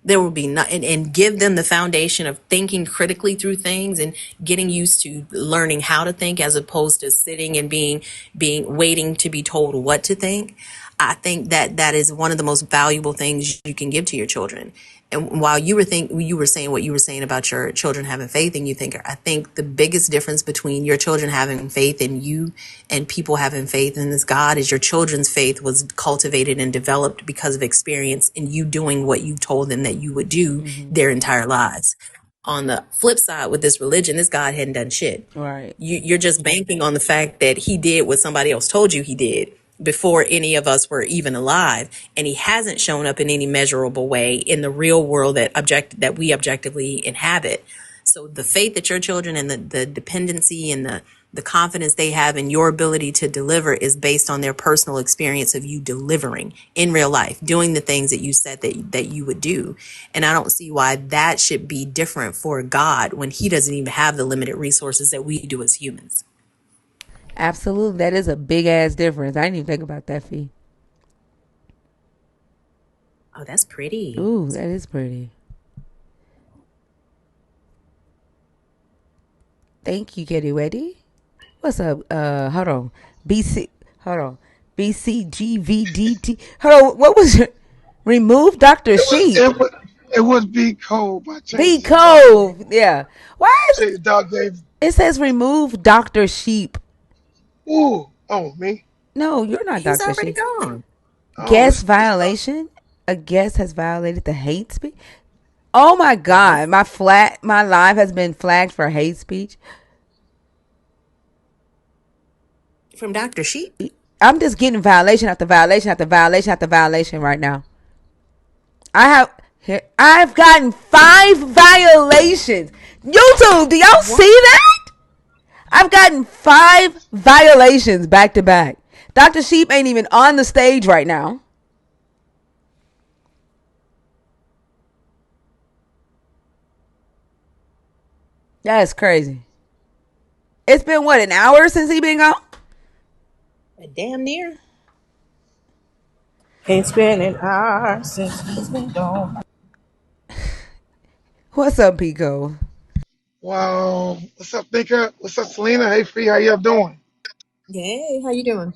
There will be not, and give them the foundation of thinking critically through things and getting used to learning how to think as opposed to sitting and being waiting to be told what to think. I think that that is one of the most valuable things you can give to your children. And while you were saying what you were saying about your children having faith in you, thinker, I think the biggest difference between your children having faith in you and people having faith in this God is your children's faith was cultivated and developed because of experience in you doing what you told them that you would do their entire lives. On the flip side, with this religion, this God hadn't done shit. Right. You're just banking on the fact that he did what somebody else told you he did before any of us were even alive, and he hasn't shown up in any measurable way in the real world that we objectively inhabit. So the faith that your children and the dependency and the confidence they have in your ability to deliver is based on their personal experience of you delivering in real life, doing the things that you said that you would do. And I don't see why that should be different for God when he doesn't even have the limited resources that we do as humans. Absolutely. That is a big ass difference. I didn't even think about that, Fee. Oh, that's pretty. Ooh, that is pretty. Thank you, Kitty Weddy. What's up? Hold on. BC. Hold on. BCGVDT. Hold on. What was it? Remove Dr. It was Sheep. it was it was Be Cold by Be change Dog Dave. Cove. Yeah. Why is Change Dog Dave. it says remove Dr. Sheep? Ooh, oh me. No, you're not He's Dr. already Sheep. gone. Oh, Guest violation. A guest has violated the hate speech. Oh my God. My live has been flagged for hate speech. From Dr. Sheep. I'm just getting violation after violation after violation after violation right now. I've gotten 5 violations. YouTube, do y'all see that? I've gotten 5 violations back to back. Dr. Sheep ain't even on the stage right now. That's crazy. It's been what, an hour since he been gone? Damn near. It's been an hour since he's been gone. What's up, Pico? wow. What's up, Thinker? What's up, Selena? Hey, Free. How y'all doing? Hey, how you doing?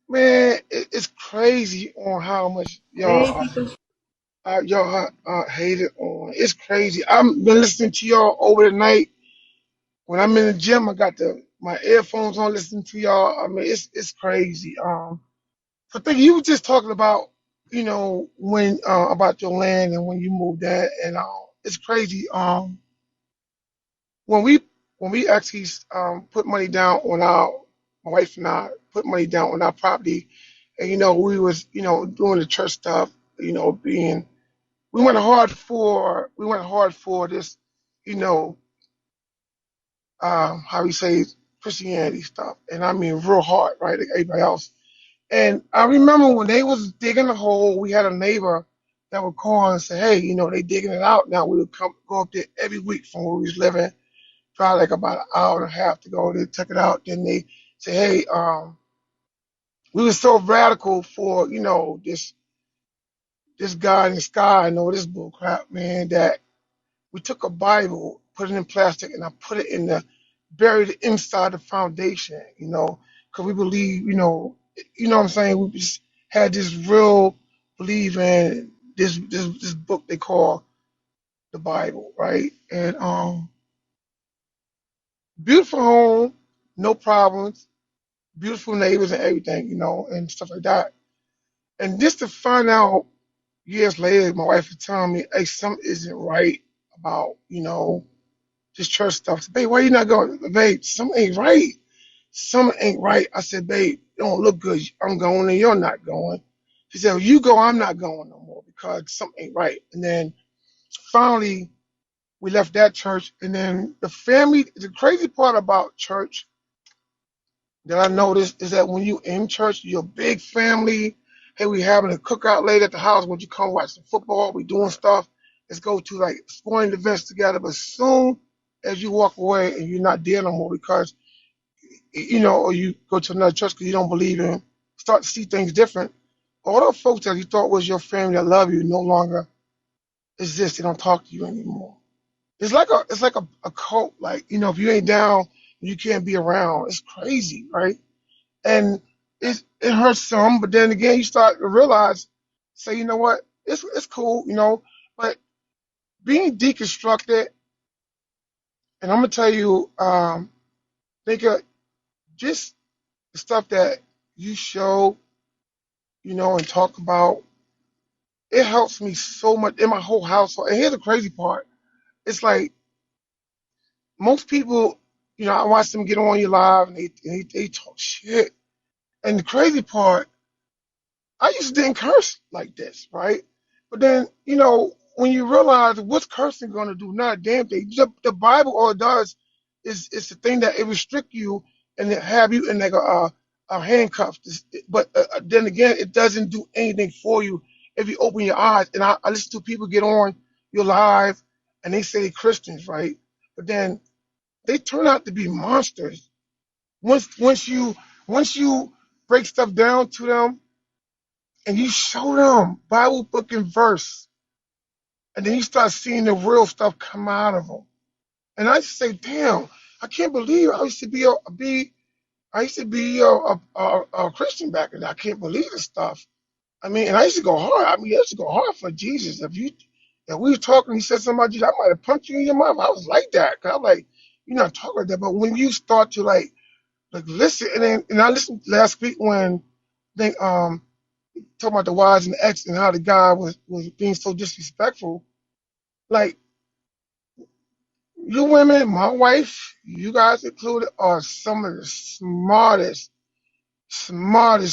Man, it's crazy on how much Hey, y'all people. hated on. It's crazy. I've been listening to y'all over the night. When I'm in the gym, I got my earphones on, listening to y'all. I mean, it's crazy. I think you were just talking about, when about your land and when you moved there, and it's crazy. When we when we actually put money down on my wife and I put money down on our property, and we was doing the church stuff, being we went hard for this, you know, how we say Christianity stuff, and I mean real hard, right? Like everybody else. And I remember when they was digging the hole, we had a neighbor that would call and say, "Hey, they digging it out now." We would go up there every week from where we was living, drive like about an hour and a half to go. They took it out. Then they say, "Hey, we were so radical for this guy in the sky and all this bull crap, man, that we took a Bible, put it in plastic, and I put it buried it inside the foundation, because we believe, what I'm saying? We just had this real belief in this book they call the Bible, right? And beautiful home, no problems, beautiful neighbors and everything, and stuff like that. And just to find out years later, my wife was telling me, "Hey, something isn't right about, this church stuff." I said, "Babe, why you not going?" "Babe, something ain't right. Something ain't right." I said, "Babe, it don't look good. I'm going and you're not going." She said, "Well, you go, I'm not going no more because something ain't right." And then finally, we left that church. And then the crazy part about church that I noticed is that when you in church, you're a big family. Hey, we having a cookout late at the house. Would you come watch some football? We doing stuff. Let's go to like sporting events together. But soon as you walk away and you're not there no more because or you go to another church because you don't believe in, start to see things different. All those folks that you thought was your family that love you no longer It's just they don't talk to you anymore. It's like a cult. Like, if you ain't down, you can't be around. It's crazy, right? And it hurts some, but then again, you start to realize, say, you know what, it's cool, but being deconstructed, and I'm gonna tell you, think of just the stuff that you show, and talk about. It helps me so much in my whole household. And here's the crazy part: it's like most people, I watch them get on your live and they talk shit. And the crazy part, I used to didn't curse like this, right? But then, when you realize what's cursing going to do, not a damn thing. The Bible all it does is the thing that it restrict you and it have you in like a handcuff. But then again, it doesn't do anything for you if you open your eyes. And I listen to people get on your live and they say Christians, right? But then they turn out to be monsters. Once you break stuff down to them and you show them Bible book and verse, and then you start seeing the real stuff come out of them. And I used to say, damn, I can't believe I used to be a Christian back then. I can't believe this stuff. I mean, and I used to go hard. I mean, I used to go hard for Jesus. If we were talking, he said something about Jesus, I might have punched you in your mouth. I was like that. Cause I'm like, you're not talking like that. But when you start to like listen, and I listened last week when they talking about the wives and the ex and how the guy was being so disrespectful. Like, you women, my wife, you guys included, are some of the smartest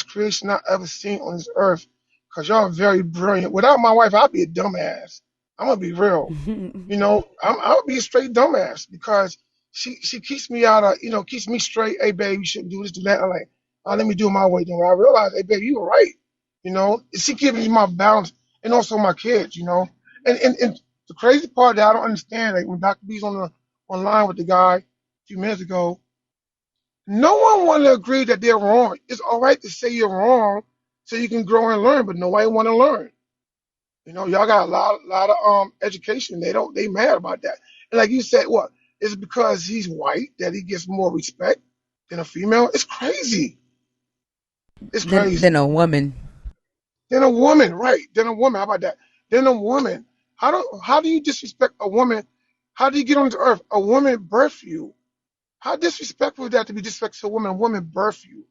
creation I've ever seen on this earth. Cause y'all are very brilliant. Without my wife, I'd be a dumbass. I'm gonna be real. I would be a straight dumbass because she keeps me out of, keeps me straight. Hey, babe, you shouldn't do this, do that. I'm like, let me do it my way. Then when I realize, hey, babe, you were right. She gives me my balance and also my kids. And the crazy part that I don't understand, like when Dr. B's online with the guy a few minutes ago, no one want to agree that they're wrong. It's all right to say you're wrong so you can grow and learn, but nobody want to learn. Y'all got a lot of education. They mad about that. And like you said, what? Is it because he's white that he gets more respect than a female? It's crazy. It's Than crazy. a woman. Then a woman, right? Then a woman. How about that? Then a woman. How do you disrespect a woman? How do you get onto earth? A woman birth you. How disrespectful is that to be disrespectful to a woman? A woman birth you.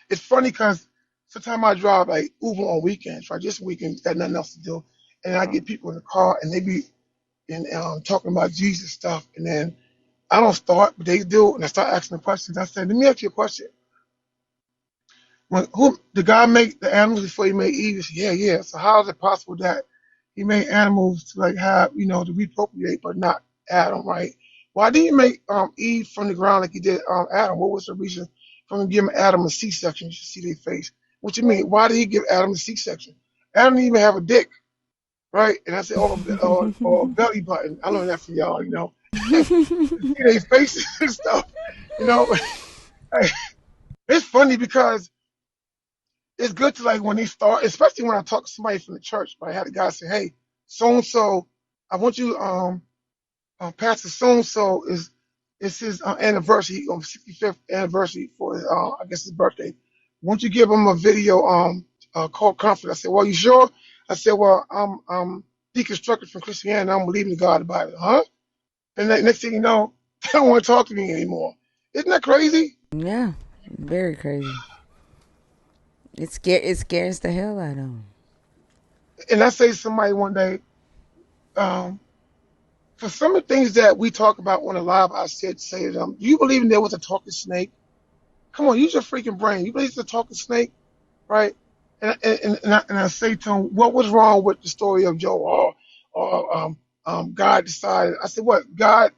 It's funny because sometimes I drive like Uber on weekends, right? Just weekends, got nothing else to do, and I get people in the car and they be talking about Jesus stuff, and then I don't start, but they do, and I start asking the questions. I said, "Let me ask you a question. When who the God make the animals before he made Eve?" He said, "Yeah, yeah. So how is it possible that he made animals to like have to repropriate, but not Adam, right? Why didn't he make Eve from the ground like he did Adam? What was the reason for him giving Adam a C-section? You should see their face. What you mean? Why did he give Adam a C-section? Adam didn't even have a dick, right?" And I said, or a belly button. I learned that from y'all, see their faces and stuff. You know, it's funny because it's good to like when they start, especially when I talk to somebody from the church. Right? I had a guy say, "Hey, so and so, I want you, Pastor so and so is it's his anniversary, 65th anniversary for his, I guess his birthday. Won't you give him a video called Comfort?" I said, "Well, you sure?" I said, "Well, I'm deconstructed from Christianity. I'm believing in God, the Bible, huh?" And next thing you know, they don't want to talk to me anymore. Isn't that crazy? Yeah, very crazy. It scares the hell out of them. And I say to somebody one day, um, for some of the things that we talk about on the live, I said, say to them, "Do you believe in there was a talking snake? Come on, use your freaking brain. You believe it's a talking snake, right?" And I say to him, "What was wrong with the story of Job? Or God decided?" I said, "What? God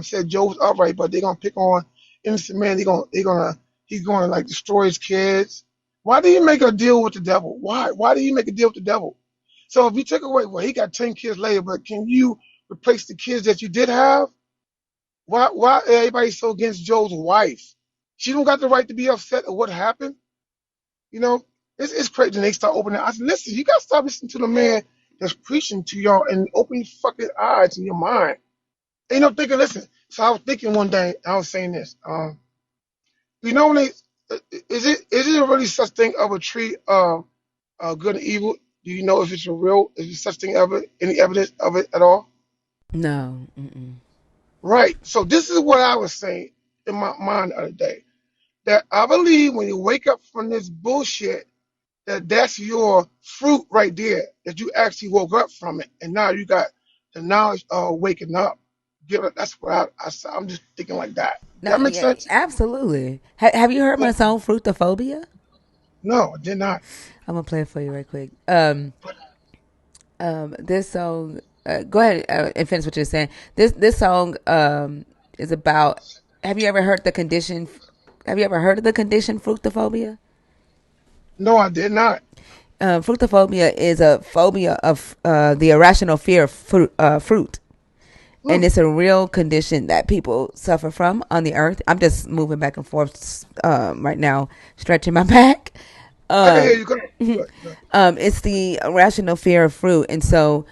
said Job was upright, but they're gonna pick on innocent man. He's gonna like destroy his kids. Why did he make a deal with the devil? Why? Why did he make a deal with the devil? So if you take away, well, he got 10 kids later, but can you replace the kids that you did have? Why everybody so against Joe's wife? She don't got the right to be upset at what happened. You know, it's crazy." And they start opening. I said, "Listen, you got to stop listening to the man that's preaching to y'all and open your fucking eyes and your mind. Ain't no thinking. Listen. So I was thinking one day. I was saying this. You know, when they, is it really such thing of a tree of good and evil? Do you know if it's a real? Is there such thing ever? Any evidence of it at all? No. Mm-mm. Right. So this is what I was saying in my mind the other day. That I believe when you wake up from this bullshit, that's your fruit right there. That you actually woke up from it, and now you got the knowledge of waking up. That's what I'm just thinking like that. No, That makes yeah, sense? absolutely. Have you heard Yeah. my song "Fruitophobia"? No, I did not. I'm gonna play it for you right quick. This song. Go ahead and finish what you're saying. This song is about. Have you ever heard the condition? Have you ever heard of the condition fruitophobia? No, I did not. Fruitophobia is a phobia of the irrational fear of fruit. And Hmm. it's a real condition that people suffer from on the earth. I'm just moving back and forth right now, stretching my back. I can hear Um, you. Go ahead. Good, good. it's the irrational fear of fruit. And so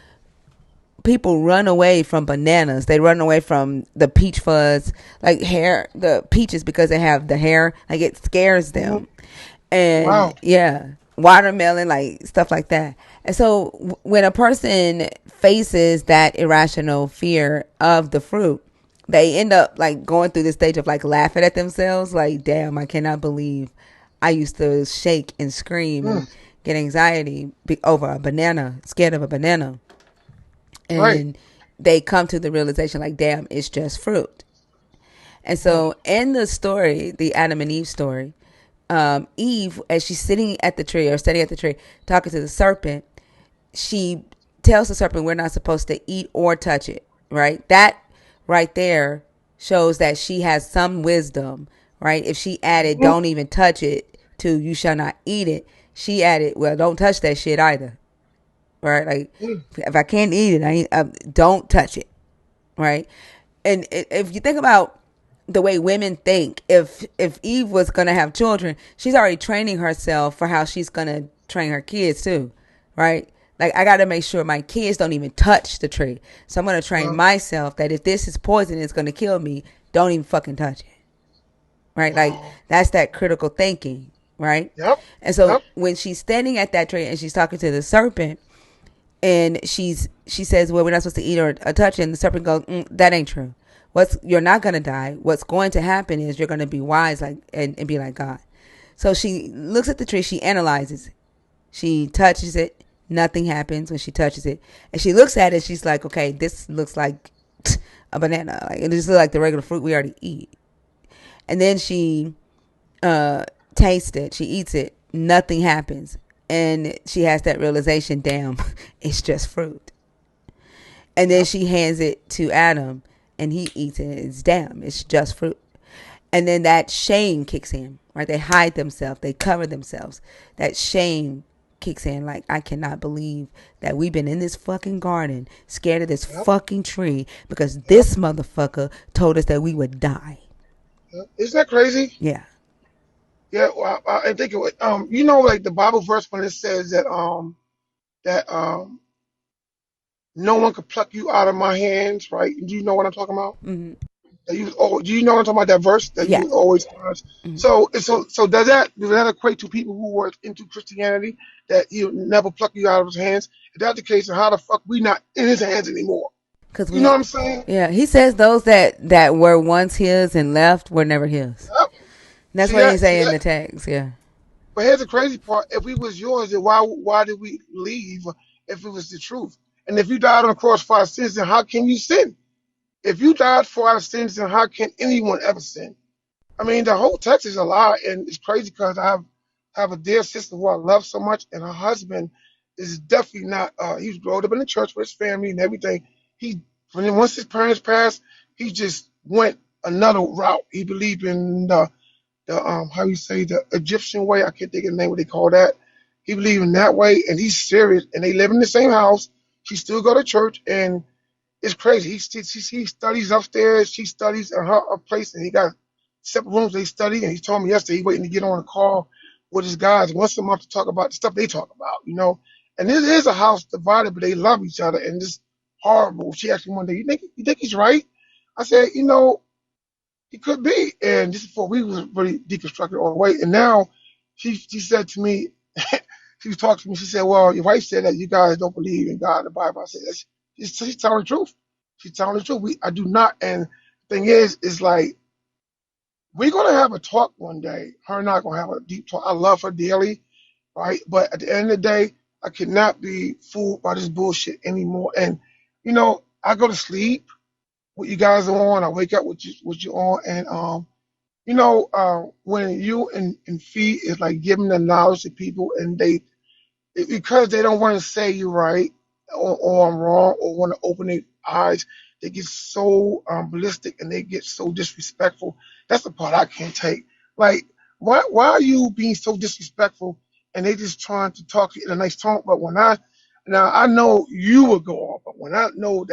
people run away from bananas. They run away from the peach fuzz, like hair, the peaches because they have the hair. Like it scares Hmm. them. And Wow. yeah, watermelon, like stuff like that. And so when a person faces that irrational fear of the fruit, they end up like going through this stage of like laughing at themselves, like, damn, I cannot believe I used to shake and scream Hmm. and get anxiety over a banana, scared of a banana. Right. And they come to the realization, like, damn, it's just fruit. And Hmm. so in the story, the Adam and Eve story, Eve, as she's sitting at the tree or standing at the tree talking to the serpent, she tells the serpent we're not supposed to eat or touch it, right? That right there shows that she has some wisdom, right? If she added, Hmm. don't even touch it to you shall not eat it, she added, well, don't touch that shit either, right? Like, Hmm. if I can't eat it, don't touch it, right? And if you think about the way women think, if Eve was gonna have children, she's already training herself for how she's gonna train her kids too, right? Like, I gotta make sure my kids don't even touch the tree. So I'm gonna train Uh, myself that if this is poison, it's gonna kill me. Don't even fucking touch it, right? Like, wow. that's that critical thinking, right? Yep. And so Yep. when she's standing at that tree and she's talking to the serpent, and she says, well, we're not supposed to eat or touch it, and the serpent goes, that ain't true. What's You're not gonna die. What's going to happen is you're gonna be wise, like, and be like God. So she looks at the tree, she analyzes it, she touches it, nothing happens when she touches it, and she looks at it, she's like, okay, this looks like a banana, like it just looks like the regular fruit we already eat. And then she tastes it, she eats it, nothing happens, and she has that realization, damn, it's just fruit. And then Yep. she hands it to Adam, and he eats it. It's damn, it's just fruit. And then that shame kicks in, right? They hide themselves, they cover themselves. That shame kicks in, like, I cannot believe that we've been in this fucking garden, scared of this Yep. fucking tree, because Yep. this motherfucker told us that we would die. Yep. Isn't that crazy? Yeah. Yeah. Well, I think it would. Like the Bible verse when it says that no one could pluck you out of my hands, right? Do you know what I'm talking about? Hmm. That you, oh, do you know what I'm talking about? That verse that Yeah. you always. Hmm. So does that equate to people who were into Christianity that you never pluck you out of his hands? If that's the case, then how the fuck we not in his hands anymore? Because You know we, what I'm saying? yeah, he says those that were once his and left were never his. Yep. That's See what he that? See say in that? the text. Yeah. But here's the crazy part: if we was yours, then why did we leave? If it was the truth, and if you died on the cross for our sins, then how can you sin? If you died for our sins, then how can anyone ever sin? I mean, the whole text is a lie, and it's crazy because I have a dear sister who I love so much, and her husband is definitely not. He's grown up in the church with his family and everything. He once his parents passed, he just went another route. He believed in the how you say the Egyptian way. I can't think of the name what they call that. He believed in that way, and he's serious. And they live in the same house. She still go to church, and it's crazy. He studies upstairs. She studies in her place, and he got separate rooms they study. And he told me yesterday he waiting to get on a call with his guys once a month to talk about the stuff they talk about, And this is a house divided, but they love each other, and this horrible. She asked me one day, you think he's right? I said, he could be. And this is before we was really deconstructed all the way. And now she said to me, she was talking to me. She said, "Well, your wife said that you guys don't believe in God and the Bible." I said, she's telling the truth. She's telling the truth. I do not. And the thing is like we're gonna have a talk one day. Her and I are gonna have a deep talk. I love her dearly, right? But at the end of the day, I cannot be fooled by this bullshit anymore. And I go to sleep with you guys on. I wake up with you on, and when you and Fee is like giving the knowledge to people, and because they don't want to say you're right or I'm wrong or want to open their eyes, they get so ballistic and they get so disrespectful. That's the part I can't take. Like, why are you being so disrespectful and they just trying to talk to you in a nice tone? But now I know you will go off, but when I know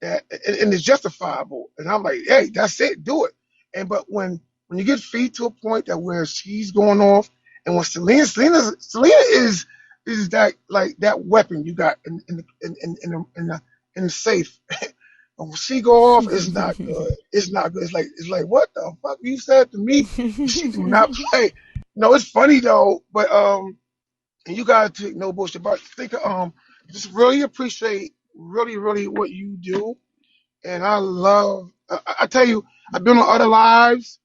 and it's justifiable, and I'm like, hey, that's it, do it. But when you get feed to a point that where she's going off, and when Selena is that like that weapon you got in the safe. But when she go off, it's not good. It's not good. It's like what the fuck you said to me? She do not play. No, it's funny though, but and you gotta take no bullshit. But just really appreciate really what you do, and I love. I tell you, I've been on other lives,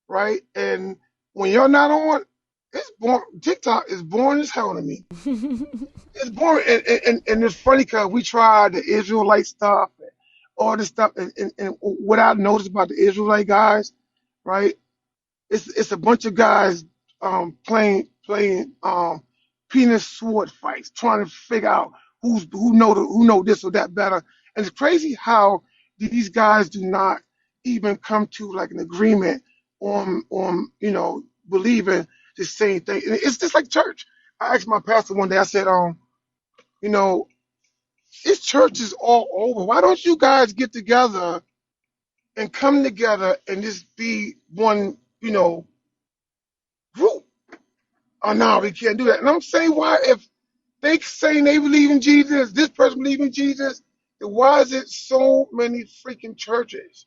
right? And when you're not on, it's boring. TikTok is boring as hell to me. It's boring, and it's funny because we tried the Israelite stuff, and all this stuff, and what I noticed about the Israelite guys, right? It's a bunch of guys playing penis sword fights, trying to figure out who know this or that better. And it's crazy how these guys do not even come to like an agreement on believing the same thing. And it's just like church. I asked my pastor one day. I said, you know, it's churches all over. Why don't you guys get together and come together and just be one, group? Oh no, we can't do that. And I'm saying, why, if they saying they believe in Jesus, this person believe in Jesus, then why is it so many freaking churches?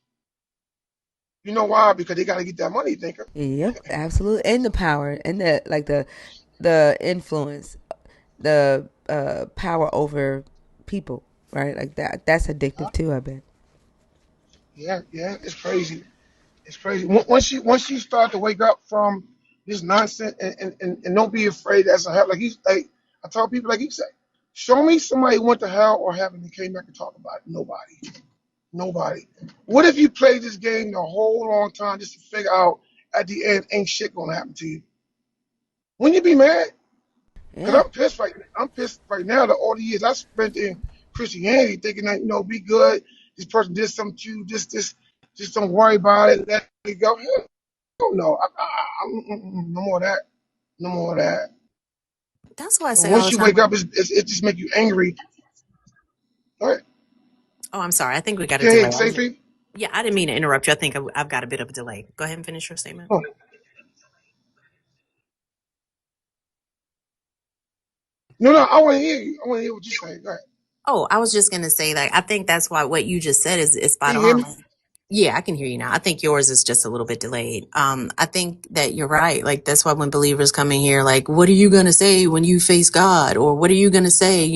You know why? Because they got to get that money, thinker. Yep, absolutely. And the power and the influence, the power over people, right? Like that's addictive too, I bet. Yeah, it's crazy. It's crazy. Once you start to wake up from this nonsense and don't be afraid that's a hell. Like I tell people like you say, show me somebody who went to hell or heaven and came back and talk about it. Nobody. Nobody. What if you played this game the whole long time just to figure out at the end ain't shit gonna happen to you? Wouldn't you be mad? Because Yeah. I'm pissed right now that all the years I spent in Christianity thinking that, be good. This person did something to you, just don't worry about it, let it go. Hell no. No more of that. No more of that. That's why I And say all once the you time. wake up, it just make you angry. All right. Oh, I'm sorry. I think we got a Go delay. ahead, Safety. Yeah, I didn't mean to interrupt you. I think I've got a bit of a delay. Go ahead and finish your statement. Oh, no, I want to hear you. I want to hear what you say. Go ahead. Oh, I was just going to say that I think that's why what you just said is Can spot you hear on. me? Yeah, I can hear you now. I think yours is just a little bit delayed. I think that you're right. Like that's why when believers come in here, like, what are you gonna say when you face God, or what are you gonna say,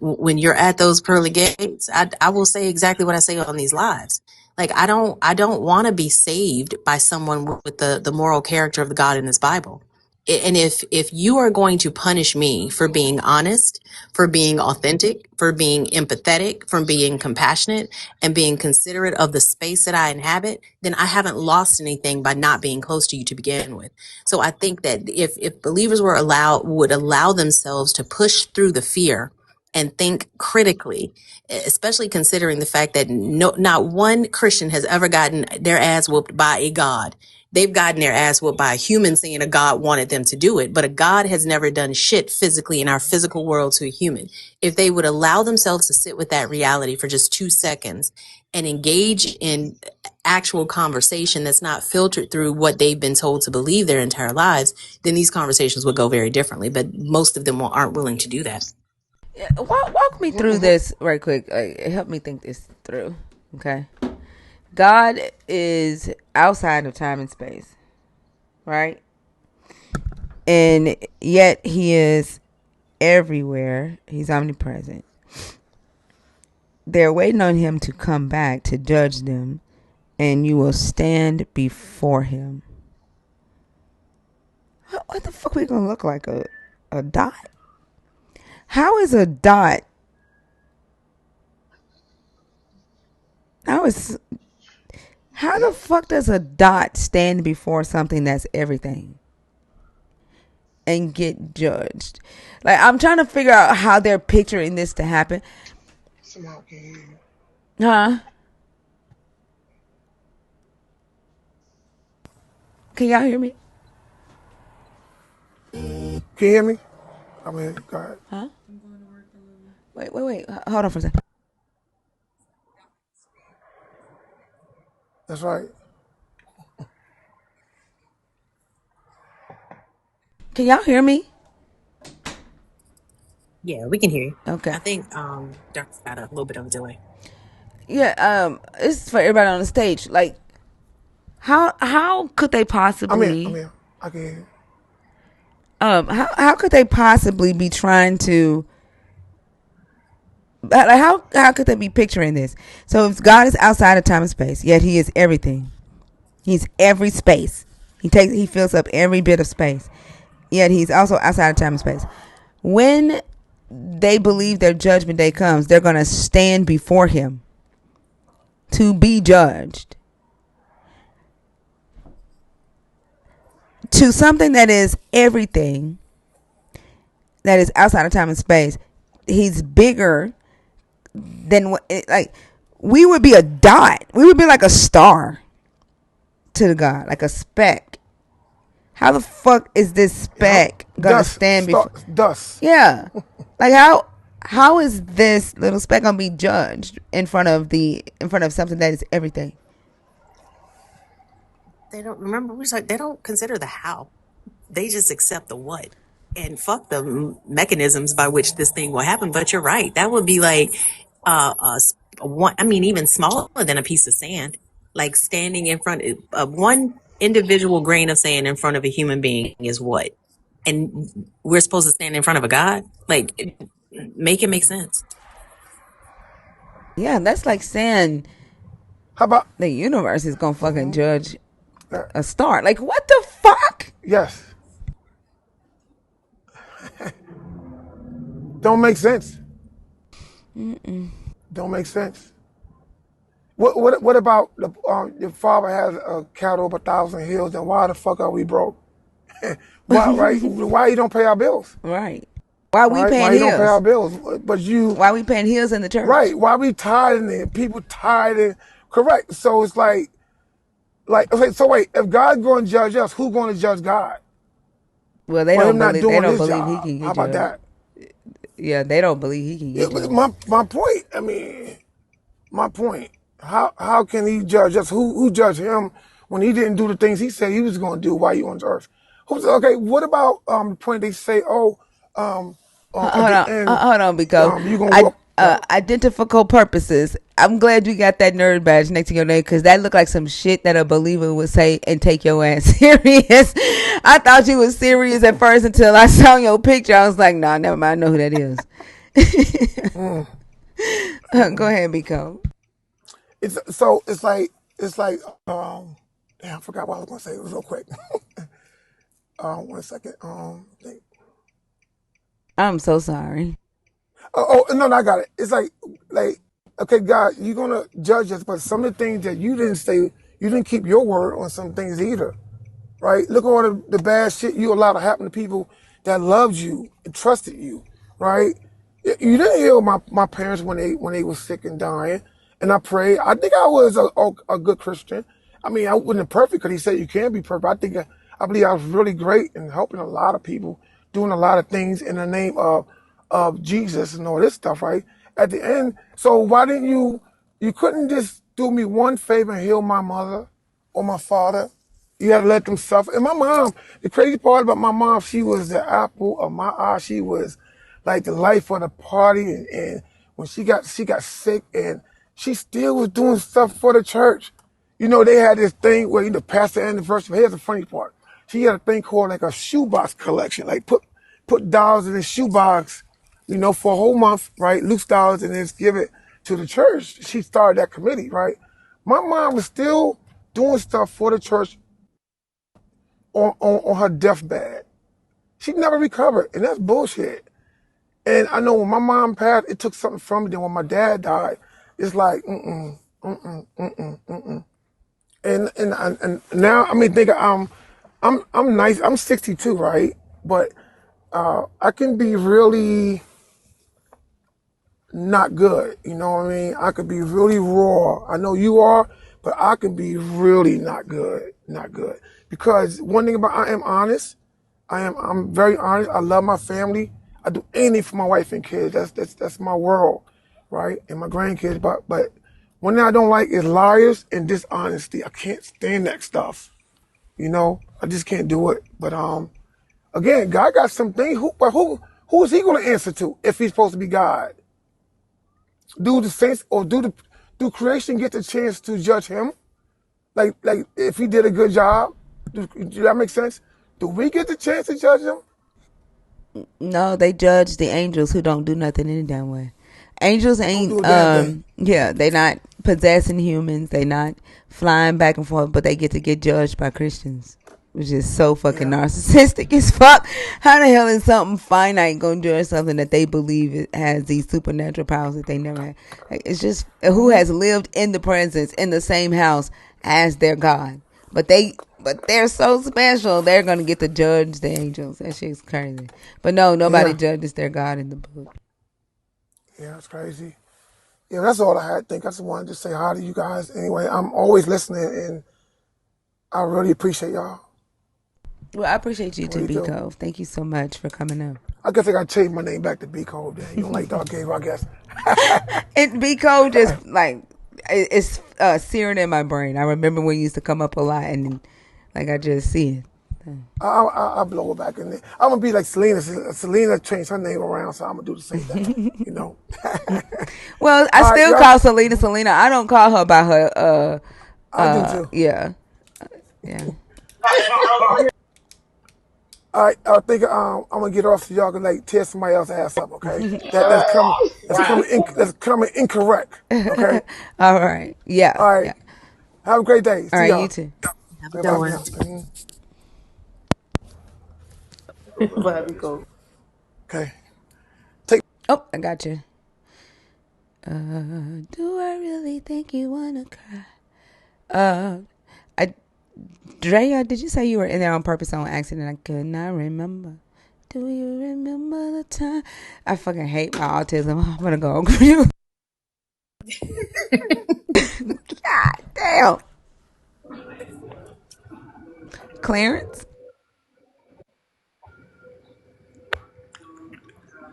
when you're at those pearly gates? I will say exactly what I say on these lives. Like I don't want to be saved by someone with the moral character of the God in this Bible. And if you are going to punish me for being honest, for being authentic, for being empathetic, for being compassionate, and being considerate of the space that I inhabit, then I haven't lost anything by not being close to you to begin with. So I think that if believers would allow themselves to push through the fear and think critically, especially considering the fact that not one Christian has ever gotten their ass whooped by a God. They've gotten their ass whooped by a human saying a God wanted them to do it, but a God has never done shit physically in our physical world to a human. If they would allow themselves to sit with that reality for just 2 seconds and engage in actual conversation that's not filtered through what they've been told to believe their entire lives, then these conversations would go very differently. But most of them aren't willing to do that. Walk me through this right quick. Help me think this through. Okay. God is outside of time and space, right? And yet he is everywhere. He's omnipresent. They're waiting on him to come back to judge them, and you will stand before him. What the fuck we gonna look like? A dot? How is a dot? How is how the Yep. fuck does a dot stand before something that's everything and get judged? Like, I'm trying to figure out how they're picturing this to happen. Somehow can't hear you. Huh? Can y'all hear me? Can you hear me? I mean, go ahead. Huh? Wait. Hold on for a second. That's right. Can y'all hear me? Yeah, we can hear you. Okay. I think Dark's got a little bit of a delay. Yeah. This is for everybody on the stage. Like, how could they I'm here. I'm possibly here. I can hear you. how could they possibly be trying to like how could they be picturing this? So if God is outside of time and space, yet he is everything. He's every space. He fills up every bit of space. Yet he's also outside of time and space. When they believe their judgment day comes, they're going to stand before him to be judged. To something that is everything, that is outside of time and space, he's bigger than what, like, we would be a dot. We would be like a star to the God, like a speck. How the fuck is this Yep. speck gonna stand before? Dust. Yeah, like how is this little speck gonna be judged in front of something that is everything? They don't remember. We like they don't consider the how. They just accept the what and fuck the mechanisms by which this thing will happen. But you're right. That would be like one. I mean, even smaller than a piece of sand. Like standing in front of one individual grain of sand in front of a human being is what, and we're supposed to stand in front of a god. Like, make it make sense. Yeah, that's like saying How about the universe is gonna fucking judge that? a star. Like, what the fuck? Yes. Don't make sense. Don't make sense. What about your father has a cattle of 1,000 hills? Then why the fuck are we broke? Why right? Why you don't pay our bills? Right. Why we Right? paying Why you don't pay our hills? bills? But you Why we paying hills in the church? right? Why we tithing it? People tithing. Correct. So it's like okay. So wait, if God's going to judge us, who's going to judge God Well, for him not they doing don't his believe he job? can How get about judged. that? Yeah, they don't believe he can Yeah, get but judged. my point. I mean, my point. How can he judge us? Who judged him when he didn't do the things he said he was going to do while he on earth? Okay, what about the point they say? At the end, Hold on, because you gonna walk. Yeah. identifiable purposes. I'm glad you got that nerd badge next to your name because that looked like some shit that a believer would say and take your ass serious. I thought you was serious at first until I saw your picture. I was like, nah, never mind. I know who that is. Go ahead, Biko. It's like damn, I forgot what I was gonna say. It was real quick. 1 second. Think. I'm so sorry. Oh no, I got it. It's like okay, God, you're gonna judge us, but some of the things that you didn't say, you didn't keep your word on some things either. Right? Look at all the bad shit you allowed to happen to people that loved you and trusted you, right? You didn't heal my parents when they were sick and dying, and I prayed. I think I was a good Christian. I mean, I wasn't perfect because he said you can't be perfect. I believe I was really great in helping a lot of people, doing a lot of things in the name of Jesus and all this stuff, right? At the end, so why didn't you couldn't just do me one favor and heal my mother or my father? You had to let them suffer. And my mom, the crazy part about my mom, she was the apple of my eye. She was like the life of the party. And when she got sick, and she still was doing stuff for the church. You know, they had this thing where, you know, pastor anniversary. Here's the funny part. She had a thing called like a shoebox collection. Like put dollars in the shoebox, you know, for a whole month, right? Loose dollars, and then just give it to the church. She started that committee, right? My mom was still doing stuff for the church on her deathbed. She never recovered, and that's bullshit. And I know when my mom passed, it took something from me. Then when my dad died, it's like, And now, I mean, think I'm nice. I'm 62, right? But I can be really not good. You know what I mean? I could be really raw. I know you are, but I can be really not good. Not good. Because one thing about I am honest. I'm very honest. I love my family. I do anything for my wife and kids. That's my world, right? And my grandkids. But one thing I don't like is liars and dishonesty. I can't stand that stuff. You know, I just can't do it. But again, God got some things. Who is He going to answer to if He's supposed to be God? Do the saints or do creation get the chance to judge Him? Like if He did a good job, do that make sense? Do we get the chance to judge Him? No, they judge the angels who don't do nothing any damn way. Angels Don't ain't do a damn thing. yeah, they not possessing humans, they not flying back and forth, but they get to get judged by Christians. Which is so fucking Yeah. narcissistic as fuck. How the hell is something finite gonna judge something that they believe it has these supernatural powers that they never had? Like, it's just who has lived in the presence in the same house as their God. But they're so special, they're gonna get to judge the angels. That shit's crazy. But no, nobody Yeah. judges their God in the book. Yeah, it's crazy. Yeah, that's all I had to think. I just wanted to say hi to you guys. Anyway, I'm always listening, and I really appreciate y'all. Well, I appreciate you I too, really B do. Cove. Thank you so much for coming up. I guess I got to change my name back to B Code then. You don't like Dog Gabe, I guess. And B Code just like it's searing in my brain. I remember when you used to come up a lot, and like I just see it. I'll blow it back in there. I'm going to be like Selena. Selena changed her name around, so I'm going to do the same thing, you know. Well, I All right, still y'all. call Selena Selena. I don't call her by her. I do too. Yeah, yeah. All right, I think I'm gonna get off so y'all can like tear somebody else's ass up, okay? That's coming incorrect, okay? All right. Yeah, All right, yeah. have a great day. All See right, you y'all. too. Have a good Goodbye for one. now. Bobby go. Okay. Oh, I got you. Do I really think you wanna cry? Drea, did you say you were in there on purpose on accident? I could not remember. Do you remember the time? I fucking hate my autism. I'm gonna go on you. God damn. Clarence?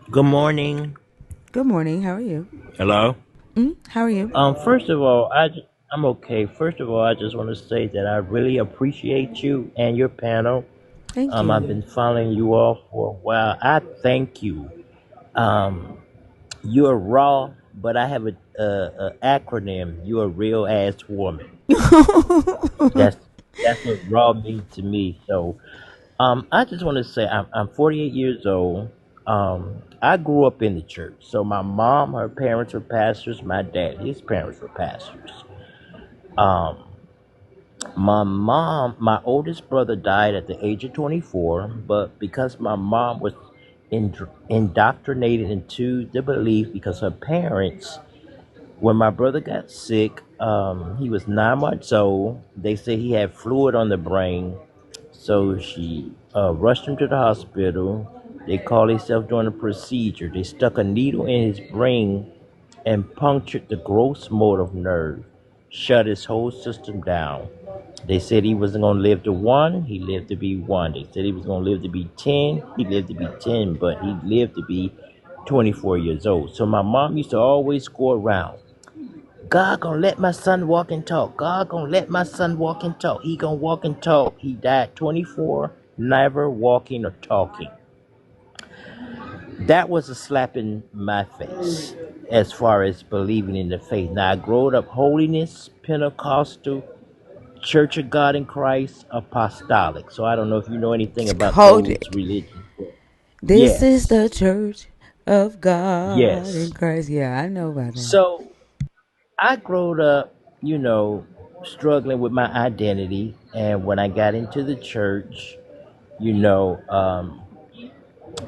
Good morning. Good morning. How are you? Hello. How are you? First of all, I'm okay. First of all, I just want to say that I really appreciate you and your panel. Thank I've you. been following you all for a while. I thank you. Um, you're raw, but I have a acronym. You're a real ass woman. That's that's what raw means to me. So, I just want to say I'm 48 years old. I grew up in the church. So my mom, her parents were pastors. My dad, his parents were pastors. Um, my oldest brother died at the age of 24, but because my mom was indoctrinated into the belief because her parents, when my brother got sick, he was 9 months old. They said he had fluid on the brain, so she rushed him to the hospital. They called themselves doing a procedure. They stuck a needle in his brain and punctured the gross motor nerve, shut his whole system down. They said he wasn't going to live to one, he lived to be one. They said he was going to live to be 10, he lived to be 10, but he lived to be 24 years old. So my mom used to always go around. God gonna let my son walk and talk. God gonna let my son walk and talk. He gonna walk and talk. He died 24, never walking or talking. that was a slap in my face as far as believing in the faith. Now I grew up holiness, Pentecostal, Church of God in Christ, Apostolic. So I don't know if you know anything It's about those Kojic. religions. This is Yes, the church of God in yes. Christ. Yeah, I know about that. So I grew up, struggling with my identity, and when I got into the church, you know,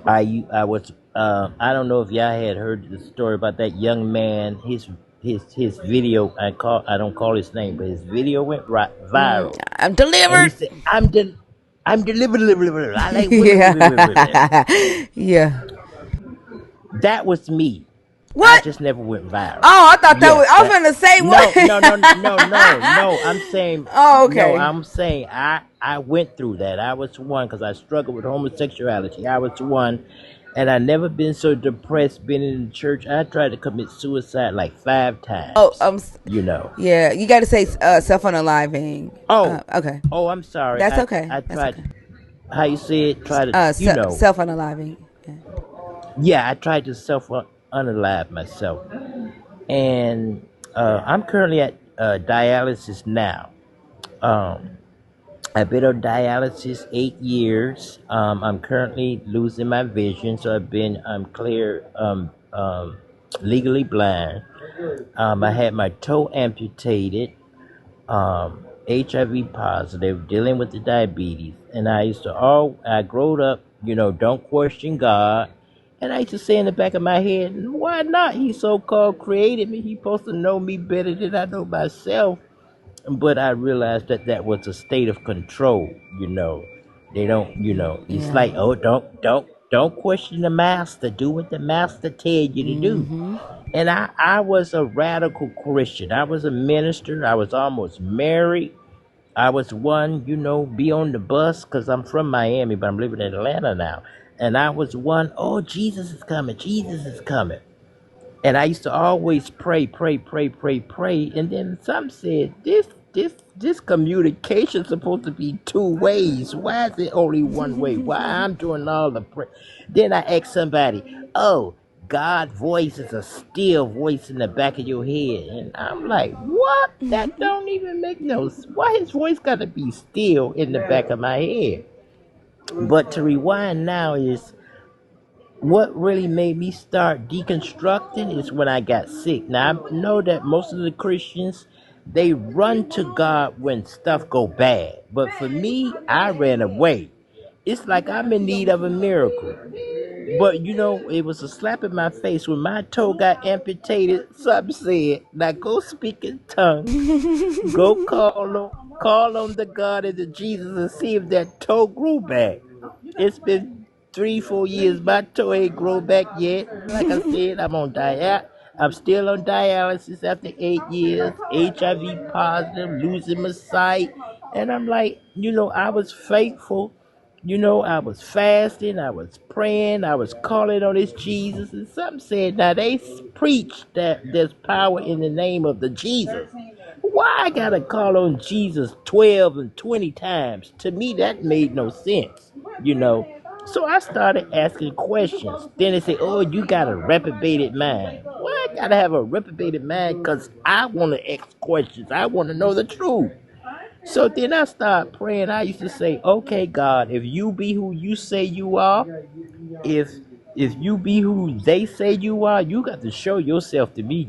I was I don't know if y'all had heard the story about that young man. His video, I don't call his name, but his video went viral, I'm and he delivered. said, I'm delivered, I like Yeah. Yeah. that was me. I What? just never went viral. Oh, I thought that was. Yes, I was that gonna say no, no, no, no, no, what? no. I'm saying Oh, no. okay. I'm saying I went through that. I was one because I struggled with homosexuality. I was one, and I never been so depressed being in the church. I tried to commit suicide like 5 times. Oh, You know. yeah. You got to say self unaliving. Oh, Okay. oh, I'm sorry. That's okay. I That's tried. okay. How you say it? Try to Self unaliving. Yeah. Yeah, I tried to self unalive myself, and I'm currently at dialysis now. Um, I've been on dialysis 8 years. I'm currently losing my vision, so I'm clear, legally blind. I had my toe amputated, HIV positive, dealing with the diabetes, and I growed up, don't question God. And I used to say in the back of my head, why not? He so called created me. He supposed to know me better than I know myself. But I realized that that was a state of control. They don't. It's Yeah. like, oh, don't question the master. Do what the master tell you to do. And I was a radical Christian. I was a minister. I was almost married. I was one, be on the bus because I'm from Miami, but I'm living in Atlanta now. And I was one, oh, Jesus is coming. Jesus is coming. And I used to always pray, pray, pray, pray, pray. And then some said, this communication's supposed to be 2 ways. Why is it only one way? Why I'm doing all the pray? Then I asked somebody, oh, God's voice is a still voice in the back of your head. And I'm like, what? That don't even make no sense. Why his voice got to be still in the back of my head? But to rewind now is what really made me start deconstructing is when I got sick. Now I know that most of the Christians they run to God when stuff go bad, but for me, I ran away. It's like I'm in need of a miracle. But it was a slap in my face when my toe got amputated. Something said, "Now go speak in tongues, go call on the God and the Jesus and see if that toe grew back." It's been 3, 4 years. My toe ain't grown back yet. Like I said, I'm still on dialysis after 8 years. HIV positive, losing my sight, and I'm like, I was faithful. I was fasting, I was praying, I was calling on this Jesus, and some said, now they preach that there's power in the name of the Jesus. Why I gotta call on Jesus 12 and 20 times? To me, that made no sense, you know. So I started asking questions. Then they say, oh, you got a reprobated mind. Why I gotta have a reprobated mind? Because I want to ask questions. I want to know the truth. So then I started praying. I used to say, okay, God, if you be who you say you are, if if you be who they say you are, you got to show yourself to me.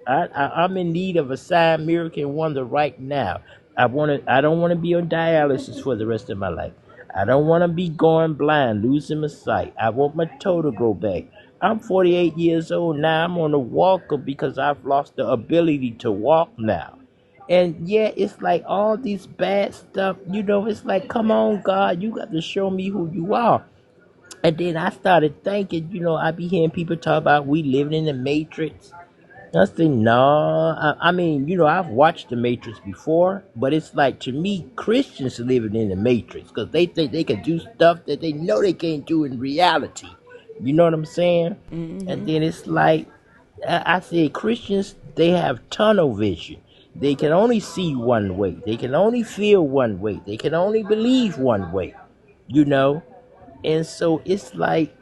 I'm in need of a sign, miracle, and wonder right now. I don't want to be on dialysis for the rest of my life. I don't want to be going blind, losing my sight. I want my toe to grow back. I'm 48 years old now. I'm on a walker because I've lost the ability to walk now. And yeah, it's like all these bad stuff, it's like, come on, God, you got to show me who you are. And then I started thinking, I be hearing people talk about we living in the Matrix. I say, no. I mean, I've watched the Matrix before, but it's like, to me, Christians are living in the Matrix because they think they can do stuff that they know they can't do in reality. You know what I'm saying? And then it's like, I say Christians, they have tunnel vision. They can only see one way. They can only feel one way. They can only believe one way, you know? And so it's like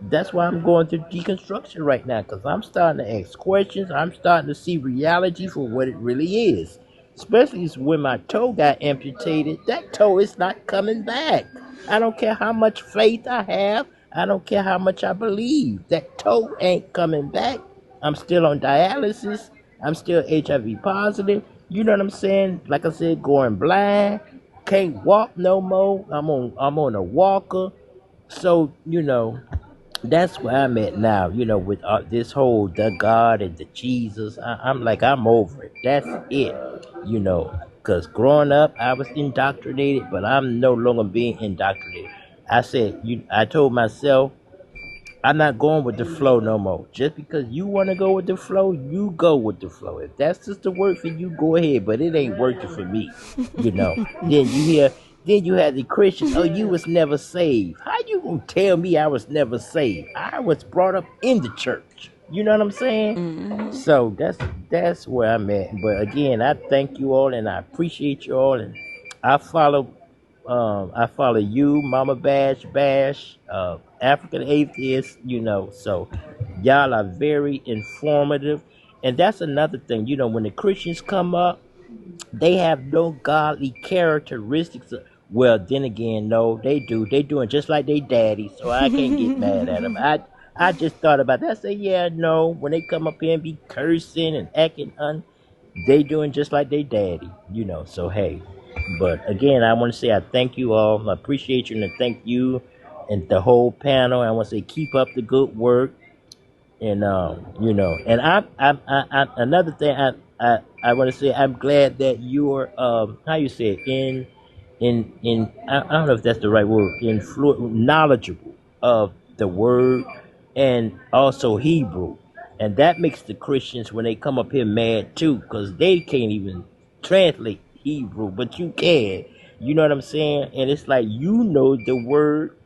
that's why I'm going through deconstruction right now because I'm starting to ask questions. I'm starting to see reality for what it really is. Especially when my toe got amputated, that toe is not coming back. I don't care how much faith I have. I don't care how much I believe. That toe ain't coming back. I'm still on dialysis. I'm still HIV positive. You know what I'm saying? Like I said, going blind. Can't walk no more. I'm on a walker. So, that's where I'm at now, with this whole the God and the Jesus. I'm like, I'm over it. That's it. Because growing up, I was indoctrinated, but I'm no longer being indoctrinated. I told myself, I'm not going with the flow no more. Just because you want to go with the flow, you go with the flow. If that's just the work for you, go ahead. But it ain't working for me. Then you hear, then you have the Christians. Oh, you was never saved. How you gonna tell me I was never saved? I was brought up in the church. You know what I'm saying? So that's where I'm at. But again, I thank you all and I appreciate you all and I follow I follow you, Mama Bash, African Atheist, so y'all are very informative. And that's another thing, when the Christians come up, they have no godly characteristics. Well, then again, no, they do. They doing just like they daddy, so I can't get mad at them. I just thought about that. I say, yeah, no, when they come up here and be cursing and acting they doing just like they daddy. So hey, but again, I want to say I thank you all. I appreciate you and I thank you and the whole panel. I want to say keep up the good work and and another thing I want to say I'm glad that you're how you say it in I don't know if that's the right word knowledgeable of the word and also Hebrew, and that makes the Christians when they come up here mad too because they can't even translate Hebrew, but you can. You know what I'm saying? And it's like the word,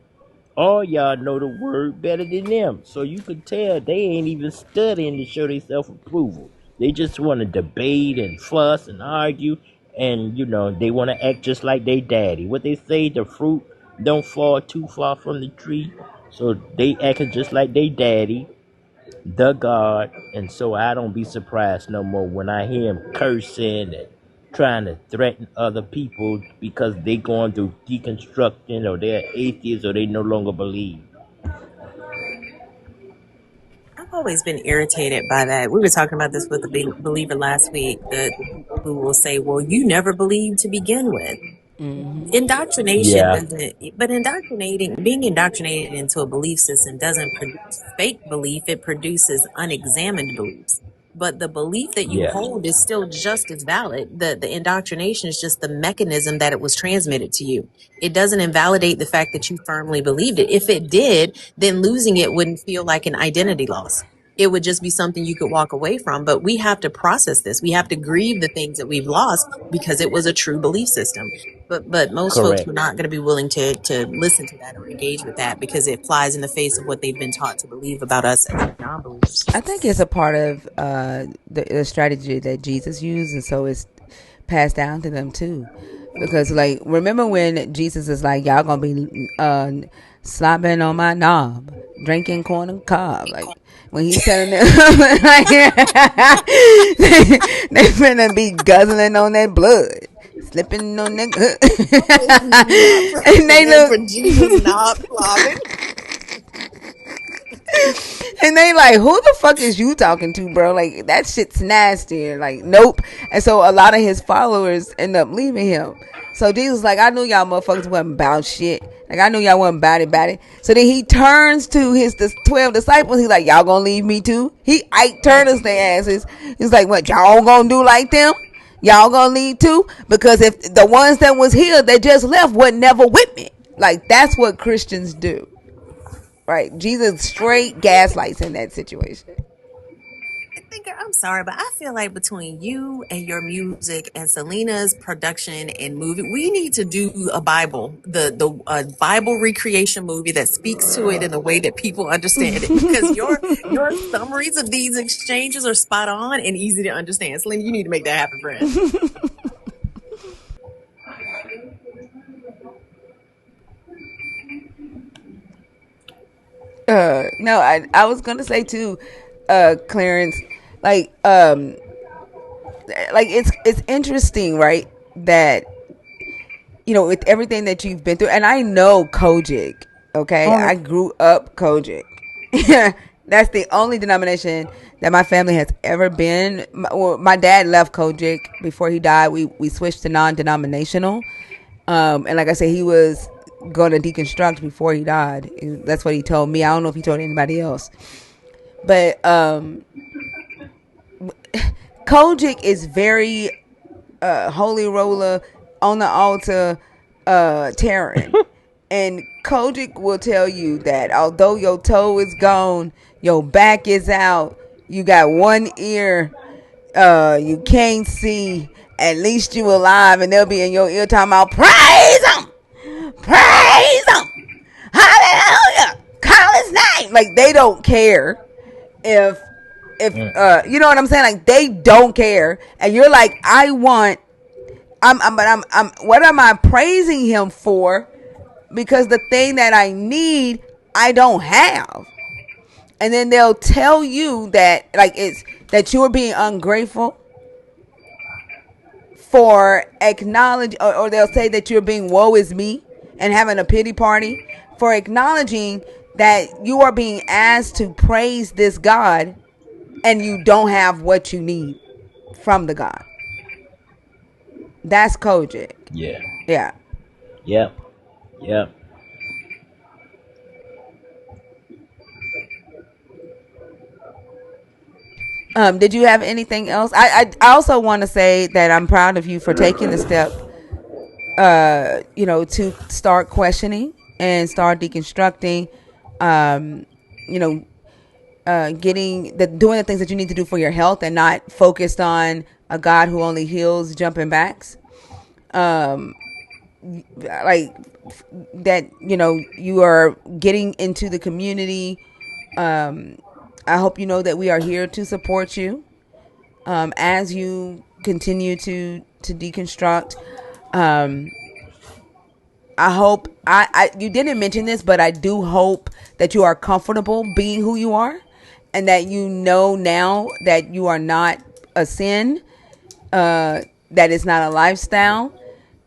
all y'all know the word better than them. So you can tell they ain't even studying to show their self approval. They just want to debate and fuss and argue, and they want to act just like they daddy. What they say, the fruit don't fall too far from the tree. So they acting just like they daddy, the God, and so I don't be surprised no more when I hear him cursing and trying to threaten other people because they going through deconstructing or they're atheists or they no longer believe. I've always been irritated by that. We were talking about this with a believer last week. The people who will say, "Well, you never believed to begin with." Indoctrination Yeah, doesn't, but being indoctrinated into a belief system doesn't produce fake belief. It produces unexamined beliefs. But the belief that you yeah, hold is still just as valid. The indoctrination is just the mechanism that it was transmitted to you. It doesn't invalidate the fact that you firmly believed it. If it did, then losing it wouldn't feel like an identity loss. It would just be something you could walk away from. But we have to process this. We have to grieve the things that we've lost because it was a true belief system. But most folks correct. are not going to be willing to listen to that or engage with that because it flies in the face of what they've been taught to believe about us as non-believers. I think it's a part of the strategy that Jesus used, and so it's passed down to them too. Because, like, remember when Jesus is like, "Y'all gonna be slopping on my knob, drinking corn and cob," like when he's telling them, like, they finna be guzzling on their blood, slipping on their, This is not and they precedent look. for Jesus not flopping. And they like, who the fuck is you talking to, bro? Like, that shit's nasty. Like, nope. And so a lot of his followers end up leaving him. So Jesus like, I knew y'all motherfuckers wasn't about shit. Like, I knew y'all wasn't about it. So then he turns to his 12 disciples. He's like, y'all gonna leave me too? He Ike Turner's their asses. He's like, what, y'all gonna do like them? Y'all gonna leave too? Because if the ones that was here that just left were never with me. Like, that's what Christians do. Right? Jesus straight gaslights in that situation. Thinker, I'm sorry, but I feel like between you and your music and Selena's production and movie, we need to do a Bible, the Bible recreation movie that speaks to it in a way that people understand it. Because your summaries of these exchanges are spot on and easy to understand. Selena, you need to make that happen, friend. No, I was gonna say too, Clarence, like it's interesting, right? That with everything that you've been through, and I know Kojic. Okay, Only I grew up Kojic. That's the only denomination that my family has ever been. My dad left Kojic before he died. We switched to non-denominational, and like I said, he was going to deconstruct before he died. That's what he told me. I don't know if he told anybody else, but Kojic is very holy roller on the altar Taryn. And Kojic will tell you that although your toe is gone, your back is out, you got one ear, you can't see, at least you alive, and they'll be in your ear talking about praise him, praise him, hallelujah, call his name. Like they don't care if Mm. you know what I'm saying? Like they don't care. And you're like, I want I'm what am I praising him for? Because the thing that I need, I don't have. And then they'll tell you that like it's that you're being ungrateful for acknowledge or they'll say that you're being woe is me and having a pity party for acknowledging that you are being asked to praise this God and you don't have what you need from the God. That's Kojic. Yeah. Yeah. Yep. Yep. Did you have anything else? I also want to say that I'm proud of you for taking the step, to start questioning and start deconstructing, um, you know, getting doing the things that you need to do for your health and not focused on a God who only heals jumping backs. Um, like that, you are getting into the community. Um, I hope you know that we are here to support you as you continue to deconstruct. Um, I hope you didn't mention this, but I do hope that you are comfortable being who you are, and that you know now that you are not a sin, that it's not a lifestyle,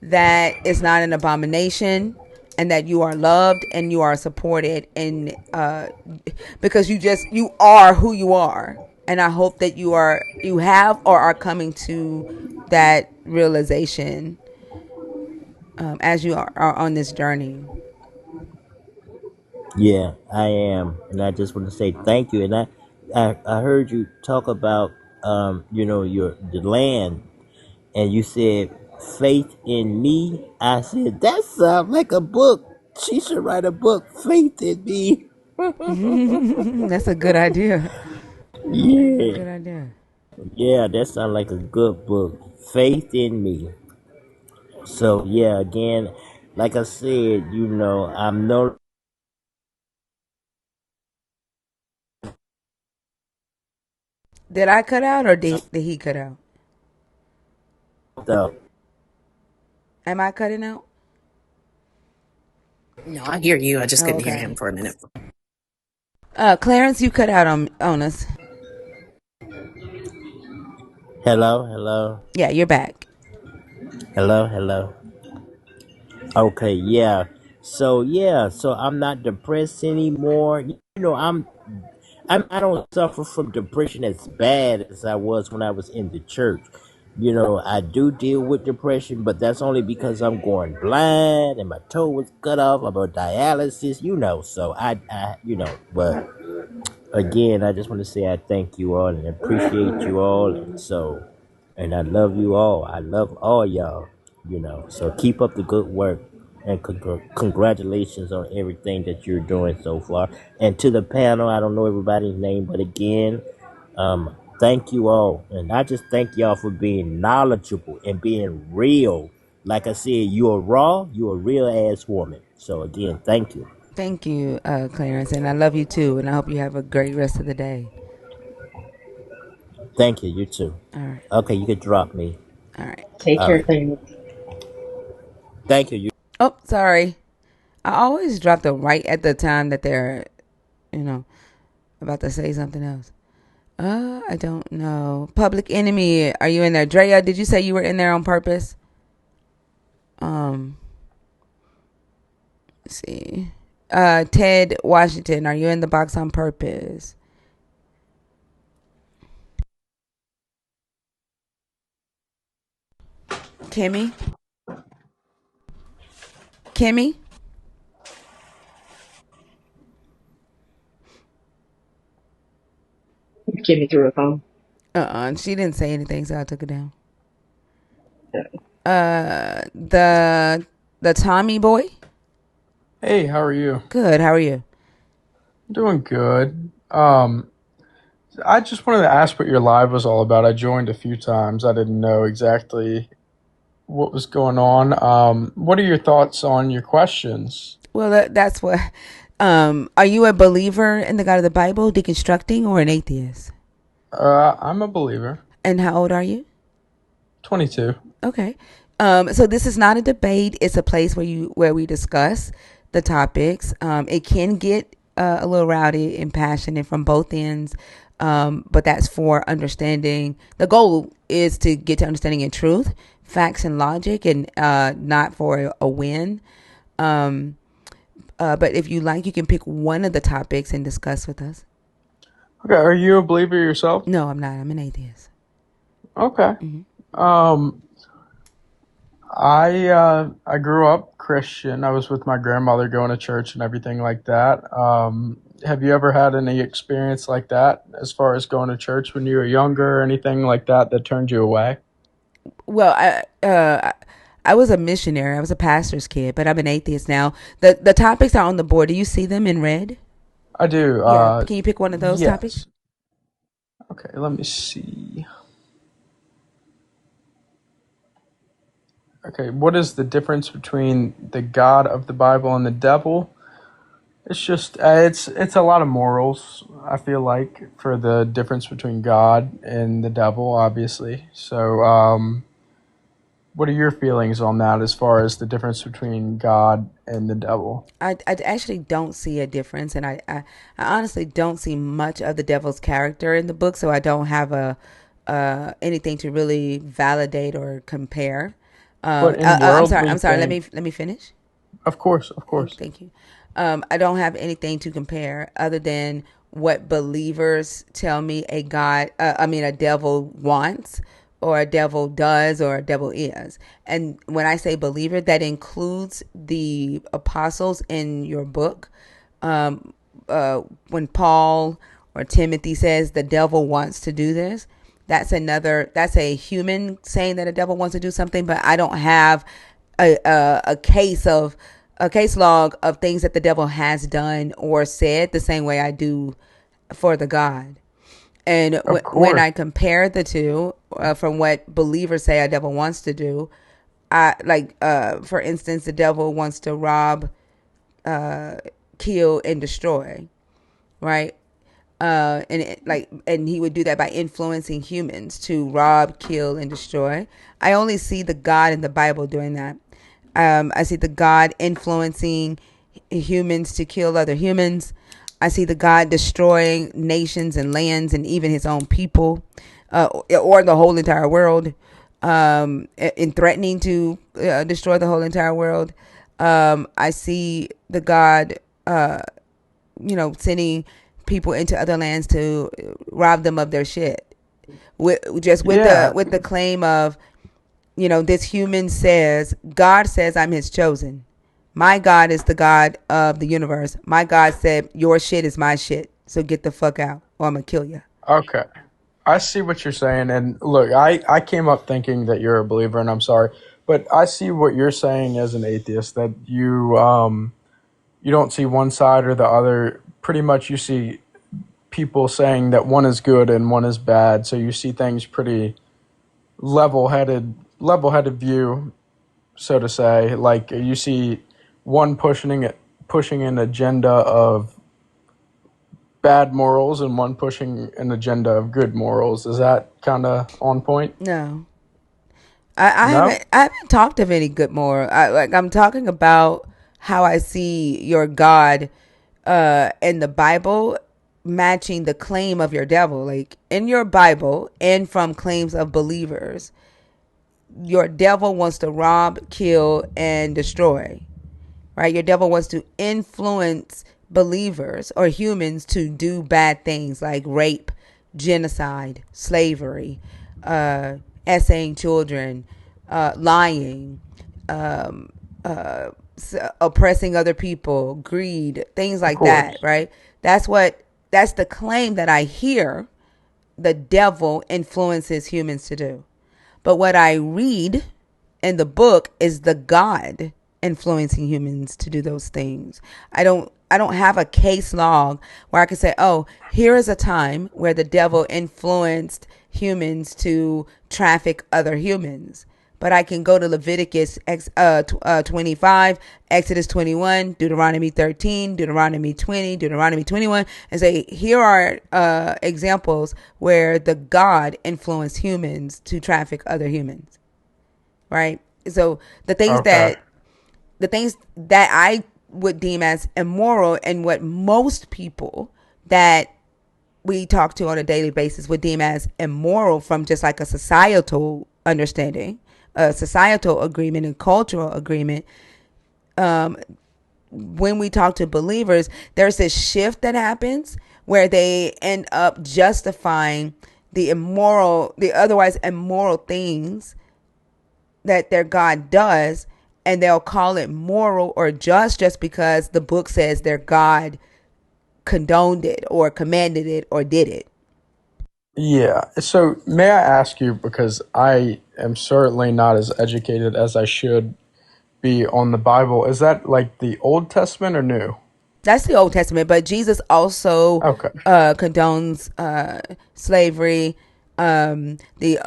that it's not an abomination, and that you are loved and you are supported, and because you are who you are. And I hope that you have or are coming to that realization as you are on this journey. Yeah, I am, and I just want to say thank you. And I heard you talk about your the land, and you said faith in me. I said that sounds like a book. She should write a book, Faith in Me. That's a good idea. That's a Yeah, good idea. yeah, that sounds like a good book, Faith in Me. So yeah, again, like I said, I'm no Did I cut out or did he cut out? the Am I cutting out? No, I hear you. I just Oh, couldn't hear okay. him for a minute. Clarence, you cut out on us. hello, hello, Yeah, you're back. hello, hello. Okay, yeah. So I'm not depressed anymore. I don't suffer from depression as bad as I was when I was in the church. I do deal with depression, but that's only because I'm going blind and my toe was cut off. I'm on dialysis, So but again, I just want to say I thank you all and appreciate you all, and I love you all. I love all y'all. So keep up the good work, and congratulations on everything that you're doing so far. And to the panel, I don't know everybody's name, but again, thank you all, and I just thank y'all for being knowledgeable and being real. Like I said, you're raw, you're a real ass woman. So again, thank you. Thank you, Clarence, and I love you too. And I hope you have a great rest of the day. Thank you. You too. All right. Okay, you can drop me. All right. take All care, right. thing. Thank you. Oh, sorry. I always drop them right at the time that they're you know, about to say something else. I don't know. Public Enemy, are you in there? Drea, did you say you were in there on purpose? Um, let's see. Ted Washington, are you in the box on purpose? Kimmy? Kimmy? Kimmy through her phone. She didn't say anything, so I took it down. The Tommy boy? Hey, how are you? Good, how are you? Doing good. I just wanted to ask what your live was all about. I joined a few times. I didn't know exactly what was going on. What are your thoughts on your questions? Well, that's what. Are you a believer in the God of the Bible, deconstructing, or an atheist? I'm a believer. And how old are you? 22. Okay. So this is not a debate. It's a place where we discuss the topics. It can get a little rowdy and passionate from both ends, but that's for understanding. The goal is to get to understanding and truth, facts and logic, and not for a win. But if you like, you can pick one of the topics and discuss with us. Okay, are you a believer yourself? No, I'm not. I'm an atheist. Okay. Um, I grew up Christian. I was with my grandmother going to church and everything like that. Have you ever had any experience like that as far as going to church when you were younger or anything like that that turned you away? Well, I was a missionary. I was a pastor's kid, but I'm an atheist now. The topics are on the board. Do you see them in red? I do. Yeah. Can you pick one of those topics? Yes. Okay, let me see. Okay, what is the difference between the God of the Bible and the devil? It's just it's a lot of morals, I feel like, for the difference between God and the devil, obviously. So, what are your feelings on that as far as the difference between God and the devil? I actually don't see a difference, and I honestly don't see much of the devil's character in the book, so I don't have a anything to really validate or compare. But in I'm sorry. worldly I'm sorry. things, Let me finish. of course, of course. Thank you. I don't have anything to compare other than what believers tell me a devil wants, or a devil does, or a devil is. And when I say believer, that includes the apostles in your book. When Paul or Timothy says the devil wants to do this, that's a human saying that a devil wants to do something, but I don't have a case log of things that the devil has done or said the same way I do for the God. And Of when course. I compare the two, from what believers say a devil wants to do, for instance, the devil wants to rob, kill, and destroy, right? And he would do that by influencing humans to rob, kill, and destroy. I only see the God in the Bible doing that. I see the God influencing humans to kill other humans. I see the God destroying nations and lands and even his own people, or the whole entire world, in threatening to destroy the whole entire world. I see the God, sending people into other lands to rob them of their shit. With Yeah. with the claim of, this human says, God says I'm his chosen. My God is the God of the universe. My God said your shit is my shit. So get the fuck out or I'm gonna kill you. Okay. I see what you're saying, and look, I came up thinking that you're a believer, and I'm sorry, but I see what you're saying as an atheist, that you don't see one side or the other. Pretty much, you see people saying that one is good and one is bad, so you see things pretty level-headed view, so to say. Like you see one pushing an agenda of bad morals and one pushing an agenda of good morals. Is that kind of on point? No. I No? haven't talked of any good more. I'm talking about how I see your God, in the Bible matching the claim of your devil. Like in your Bible and from claims of believers, your devil wants to rob, kill, and destroy. Right? Your devil wants to influence believers or humans to do bad things like rape, genocide, slavery, essaying children, lying, um, oppressing other people, greed, things Of like that, course. right? That's the claim that I hear the devil influences humans to do. But what I read in the book is the God influencing humans to do those things. I don't have a case log where I can say, "Oh, here is a time where the devil influenced humans to traffic other humans." But I can go to Leviticus 25, Exodus 21, Deuteronomy 13, Deuteronomy 20, Deuteronomy 21, and say, here are examples where the God influenced humans to traffic other humans, right? So Okay. the things that I would deem as immoral and what most people that we talk to on a daily basis would deem as immoral from just like a societal understanding, a societal agreement and cultural agreement. When we talk to believers, there's this shift that happens where they end up justifying the otherwise immoral things that their God does, and they'll call it moral or just because the book says their God condoned it or commanded it or did it. Yeah. So may I ask you, because I am certainly not as educated as I should be on the Bible, is that like the Old Testament or New? That's the Old Testament, but Jesus also Okay. condones slavery, the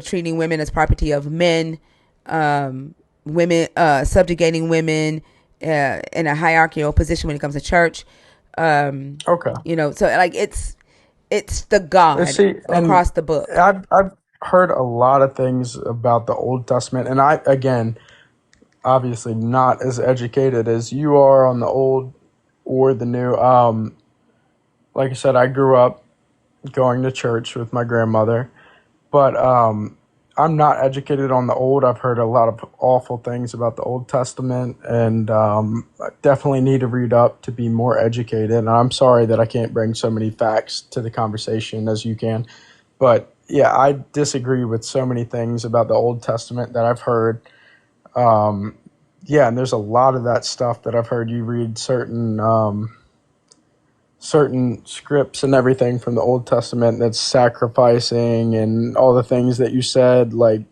treating women as property of men, women subjugating women in a hierarchical position when it comes to church. Okay. So like it's the God See, and across the book. I've heard a lot of things about the Old Testament, and I, again, obviously not as educated as you are on the Old or the New. Like I said, I grew up going to church with my grandmother, but I'm not educated on the Old. I've heard a lot of awful things about the Old Testament, and I definitely need to read up to be more educated. And I'm sorry that I can't bring so many facts to the conversation as you can. But yeah, I disagree with so many things about the Old Testament that I've heard. Yeah, and there's a lot of that stuff that I've heard. You read certain scripts and everything from the Old Testament that's sacrificing and all the things that you said, like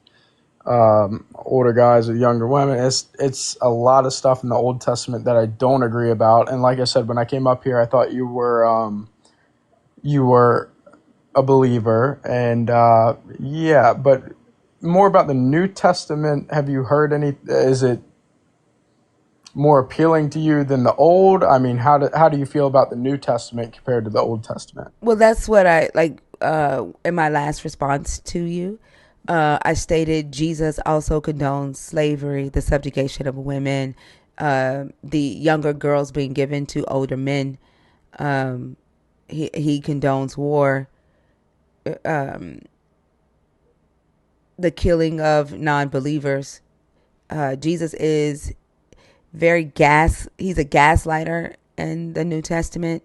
older guys with younger women. It's a lot of stuff in the Old Testament that I don't agree about. And like I said, when I came up here, I thought you were a believer, and yeah, but more about the New Testament. Have you heard any? Is it more appealing to you than the Old? I mean, how do you feel about the New Testament compared to the Old Testament? Well, that's what I like in my last response to you. I stated Jesus also condones slavery, the subjugation of women, the younger girls being given to older men. Um, he condones war, the killing of non-believers. Jesus is he's a gaslighter in the New Testament,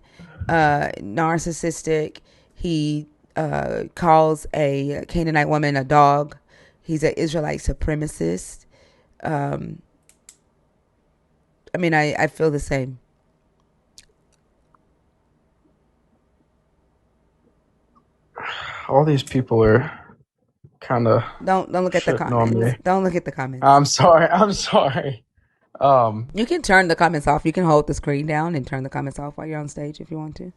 narcissistic. He calls a Canaanite woman a dog. He's an Israelite supremacist. I mean, I feel the same. All these people are kind of Don't look at the shitting on comments. me. Don't look at the comments. I'm sorry. I'm sorry. Um, You can turn the comments off. You can hold the screen down and turn the comments off while you're on stage if you want to.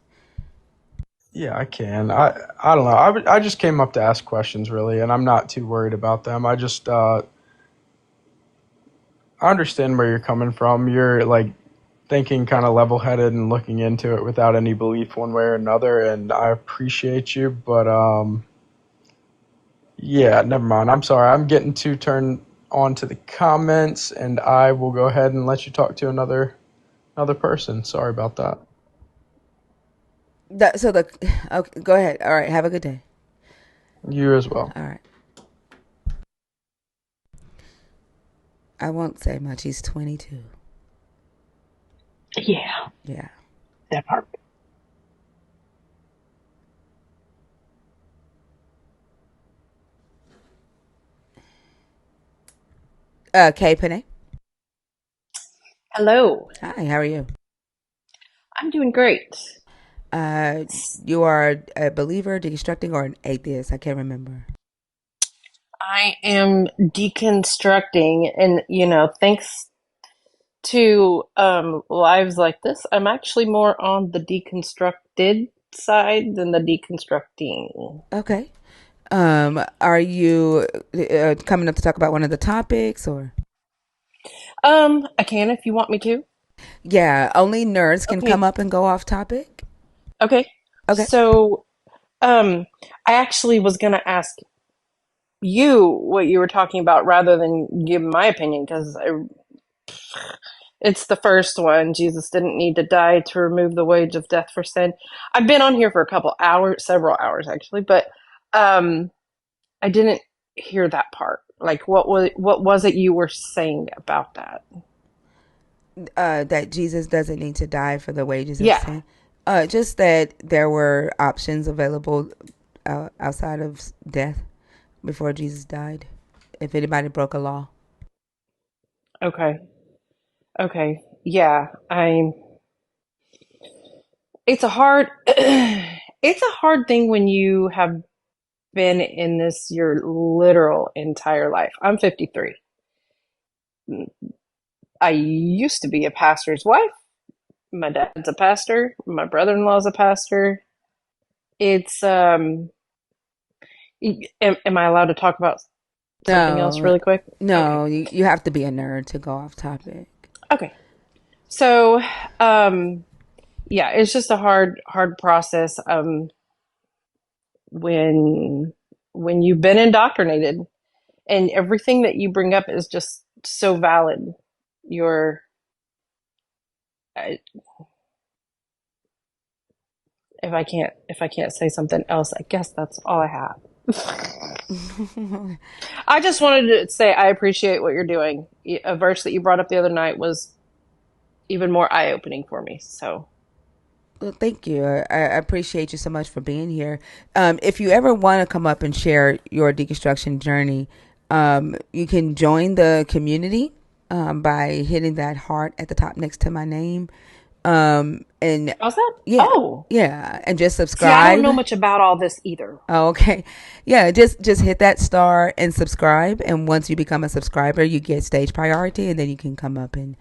yeah, I can. I don't know. I just came up to ask questions, really, and I'm not too worried about them. I understand where you're coming from. You're like thinking kind of level headed and looking into it without any belief one way or another, and I appreciate you. But yeah, never mind. I'm sorry. I'm getting too turned on to the comments, and I will go ahead and let you talk to another other person. Sorry about that. Okay, go ahead. All right. Have a good day. You as well. All right. I won't say much. He's 22. Yeah, Yeah. that part. Kay Panay. Hello. Hi. How are you? I'm doing great. Uh, you are a believer, deconstructing, or an atheist? I can't remember. I am deconstructing, and thanks to lives like this, I'm actually more on the deconstructed side than the deconstructing. Okay. Are you coming up to talk about one of the topics, or? I can if you want me to. Yeah, only nerds can come Okay. up and go off topic. Okay. Okay. So, I actually was gonna ask you what you were talking about rather than give my opinion because it's the first one. Jesus didn't need to die to remove the wage of death for sin. I've been on here for a couple hours, several hours actually, but um, I didn't hear that part. Like, what was it you were saying about that? That Jesus doesn't need to die for the wages of Yeah. sin. Just that there were options available outside of death before Jesus died. If anybody broke a law. Okay. Okay. Yeah. It's a hard. It's a hard thing when you have been in this your literal entire life. I'm 53. I used to be a pastor's wife. My dad's a pastor. My brother-in-law is a pastor. It's am I allowed to talk about something else No, really quick? Okay. no, you have to be a nerd to go off topic. Okay. So, um yeah, it's just a hard process when you've been indoctrinated and everything that you bring up is just so valid. You're I- if I can't say something else, I guess that's all I have. I just wanted to say I appreciate what you're doing. A verse that you brought up the other night was even more eye-opening for me. So, Well, thank you. I appreciate you so much for being here. If you ever want to come up and share your deconstruction journey, you can join the community by hitting that heart at the top next to my name. And how's that? yeah, Oh, yeah, and just see, I don't subscribe. know much about all this either. Oh, okay, yeah, just hit that star and subscribe. And once you become a subscriber, you get stage priority, and then you can come up and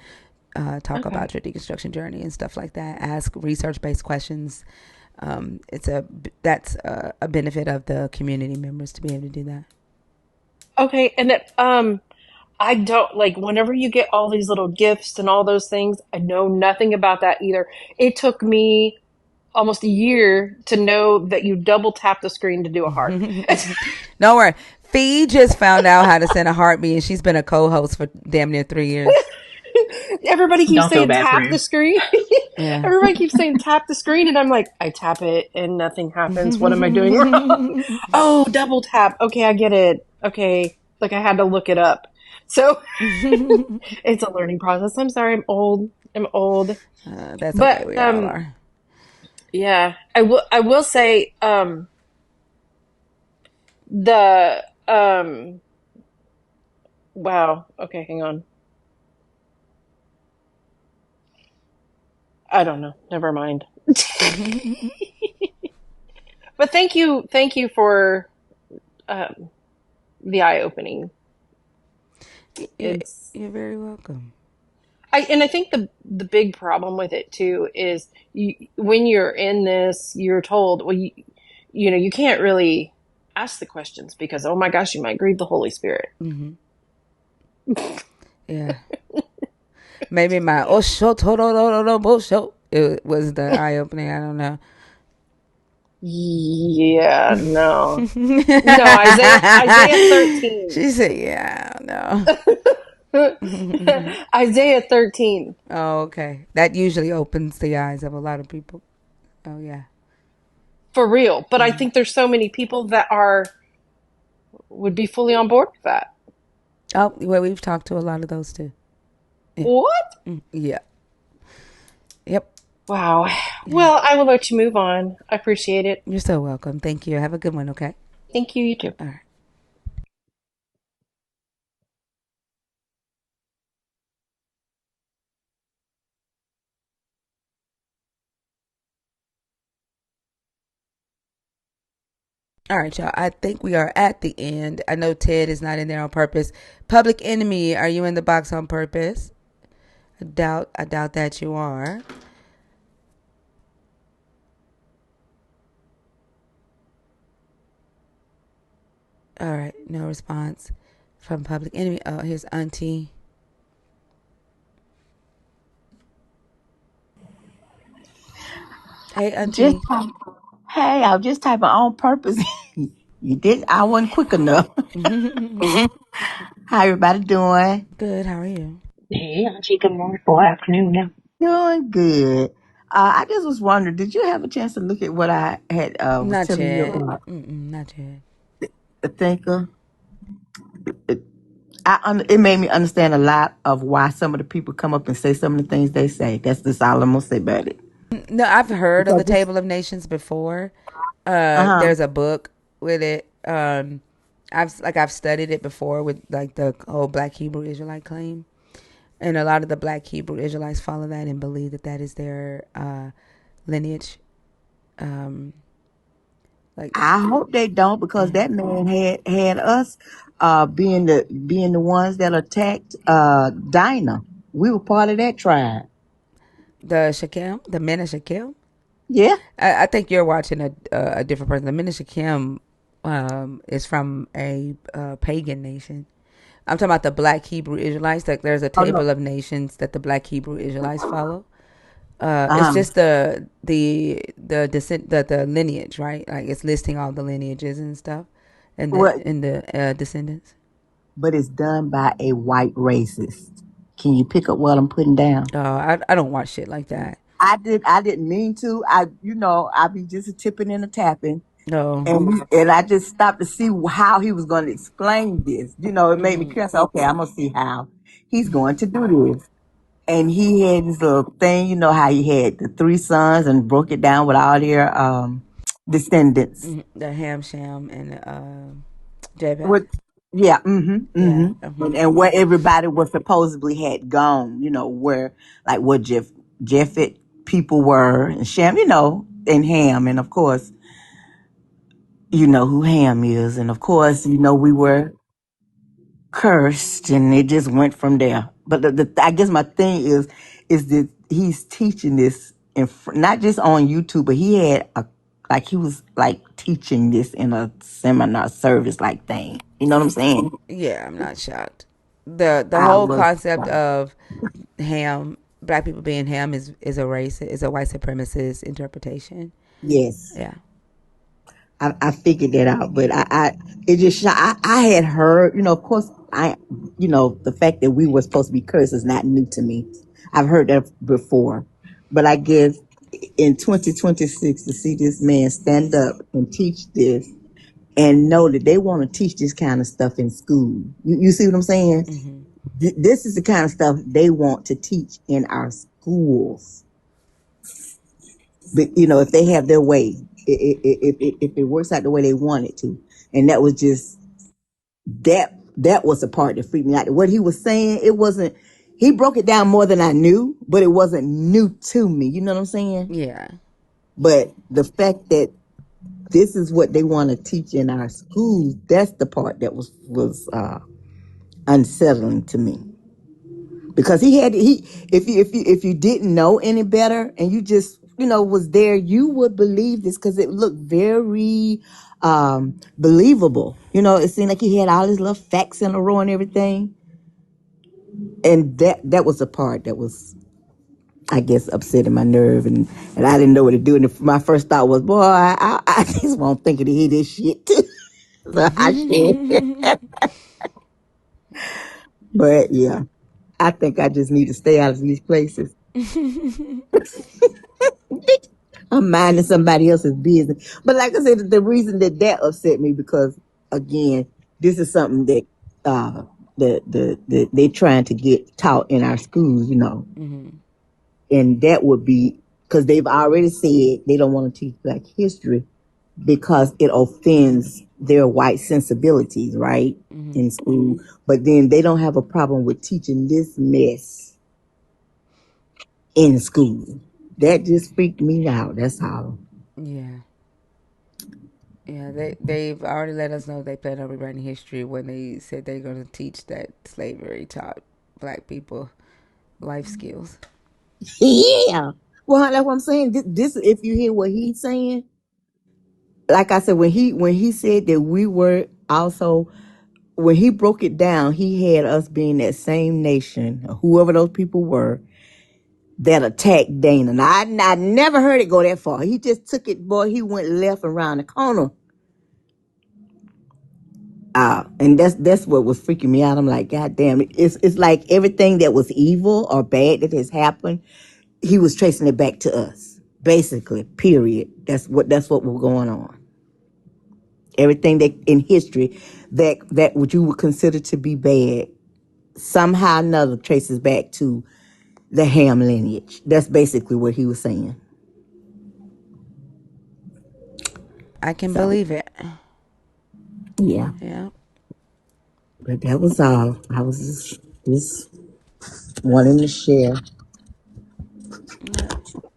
talk Okay. about your deconstruction journey and stuff like that. Ask research based questions. That's a benefit of the community members to be able to do that. Okay, and I don't like whenever you get all these little gifts and all those things, I know nothing about that either. It took me almost a year to know that you double tap the screen to do a heart. Don't worry. Fee just found out how to send a heartbeat, and she's been a co-host for damn near 3 years. Everybody keeps Don't feel saying bad for tap you. the screen. Yeah. Everybody keeps saying tap the screen, and I'm like, I tap it and nothing happens. What am I doing wrong? Oh, double tap. Okay, I get it. Okay, like I had to look it up. So it's a learning process. I'm sorry, I'm old. I'm old. That's okay. But We all are. yeah, I will say the wow. Okay, hang on. I don't know. Never mind. But thank you for um, the eye opening. You're, It's you're very welcome. I think the big problem with it too is when you're in this, you're told, well, you can't really ask the questions because oh my gosh, you might grieve the Holy Spirit. Yeah. Maybe my Osho Toro it was the eye opening. I don't know. Yeah, no, no. Isaiah 13. She said, "Yeah, I don't know." Isaiah 13. Oh, okay. That usually opens the eyes of a lot of people. Oh, yeah. For real. But I think there's so many people that would be fully on board with that. Oh, well, we've talked to a lot of those too. Yeah. What? Yeah. Yep. Wow. Well, I will let you move on. I appreciate it. You're so welcome. Thank you. Have a good one, okay? Thank you, you too. All right. All right, y'all. I think we are at the end. I know Ted is not in there on purpose. Public Enemy, are you in the box on purpose? I doubt that you are. All right, no response from Public Enemy. Oh, here's Auntie. Hey, Just Auntie. hey, I was just typing on purpose. You did. I wasn't quick enough. How everybody doing? Good. How are you? Hey, Angie, good morning or afternoon now. Doing good. I just was wondering, did you have a chance to look at what I had was Not telling you yet. about Not yet. the thinker? It made me understand a lot of why some of the people come up and say some of the things they say. That's just all I'm gonna say about it. No, I've heard of Because the Table of Nations before. uh-huh. There's a book with it. I've studied it before with like the whole Black Hebrew Israelite claim, and a lot of the Black Hebrew Israelites follow that and believe that that is their lineage. Um, like, I hope they don't, because yeah, that man had us being the ones that attacked Dinah. We were part of that tribe. the Shechem, the men of Shechem. Yeah. I think you're watching a different person. The men of Shechem is from a pagan nation. I'm talking about the Black Hebrew Israelites. Like, there's a Oh no. table of nations that the Black Hebrew Israelites follow. It's Uh-huh. just the descent the lineage, right? Like, it's listing all the lineages and stuff, and What? the descendants. But it's done by a white racist. Can you pick up what I'm putting down? I don't watch shit like that. I didn't mean to. I be just tipping and a tapping. No. And I just stopped to see how he was going to explain this. It made me curious. Okay, I'm gonna see how he's going to do this. And he had this little thing, how he had the three sons and broke it down with all their descendants. The Ham Sham and Japheth. What? Yeah. Mm-hmm. Yeah. Mm-hmm. And where everybody was supposedly had gone. Where like what Japhet people were, and Shem. And Ham, and of course, you know who Ham is, and of course, we were cursed, and it just went from there. But I guess my thing is that he's teaching this not just on YouTube, but he had he was like teaching this in a seminar service like thing. You know what I'm saying? Yeah, I'm not shocked. The I whole was concept of Ham, black people being Ham, is a white supremacist interpretation. yes. Yeah. I figured that out, but it just I had heard, of course, the fact that we were supposed to be cursed is not new to me. I've heard that before, but I guess in 2026 to see this man stand up and teach this and know that they want to teach this kind of stuff in school. You see what I'm saying? Mm-hmm. This is the kind of stuff they want to teach in our schools. But if they have their way, if it works out the way they want it to, and that was just that was the part that freaked me out. What he was saying, it wasn't. He broke it down more than I knew, but it wasn't new to me. You know what I'm saying? Yeah. But the fact that this is what they want to teach in our schools, that's the part that was unsettling to me. Because if you didn't know any better and you just was there, you would believe this because it looked very believable. It seemed like he had all his little facts in a row and everything, and that was the part that was, I guess, upsetting my nerve, and I didn't know what to do. And my first thought was, boy, I just won't think to hear this shit too. So I shared. But yeah, I think I just need to stay out of these places. I'm minding somebody else's business. But like I said, the reason that that upset me because again, this is something that uh they're trying to get taught in our schools, and that would be because they've already said they don't want to teach Black history because it offends their white sensibilities, right? In school. But then they don't have a problem with teaching this mess in school. That just freaked me out. That's all. Yeah. Yeah, they've already let us know they plan on rewriting history when they said they're going to teach that slavery taught black people life skills. Yeah. Well, that's what I'm saying. This, if you hear what he's saying, like I said, when he said that we were also when he broke it down, he had us being that same nation, whoever those people were, that attacked Dana. And I never heard it go that far. He just took it, boy. He went left around the corner. And that's what was freaking me out. I'm like, God damn, it's like everything that was evil or bad that has happened, he was tracing it back to us. Basically, period. That's what was going on. Everything that in history that what you would consider to be bad, somehow or another traces back to the Ham lineage. That's basically what he was saying. I can So believe it. yeah. Yeah. But that was all. I was just wanting to share. Yeah.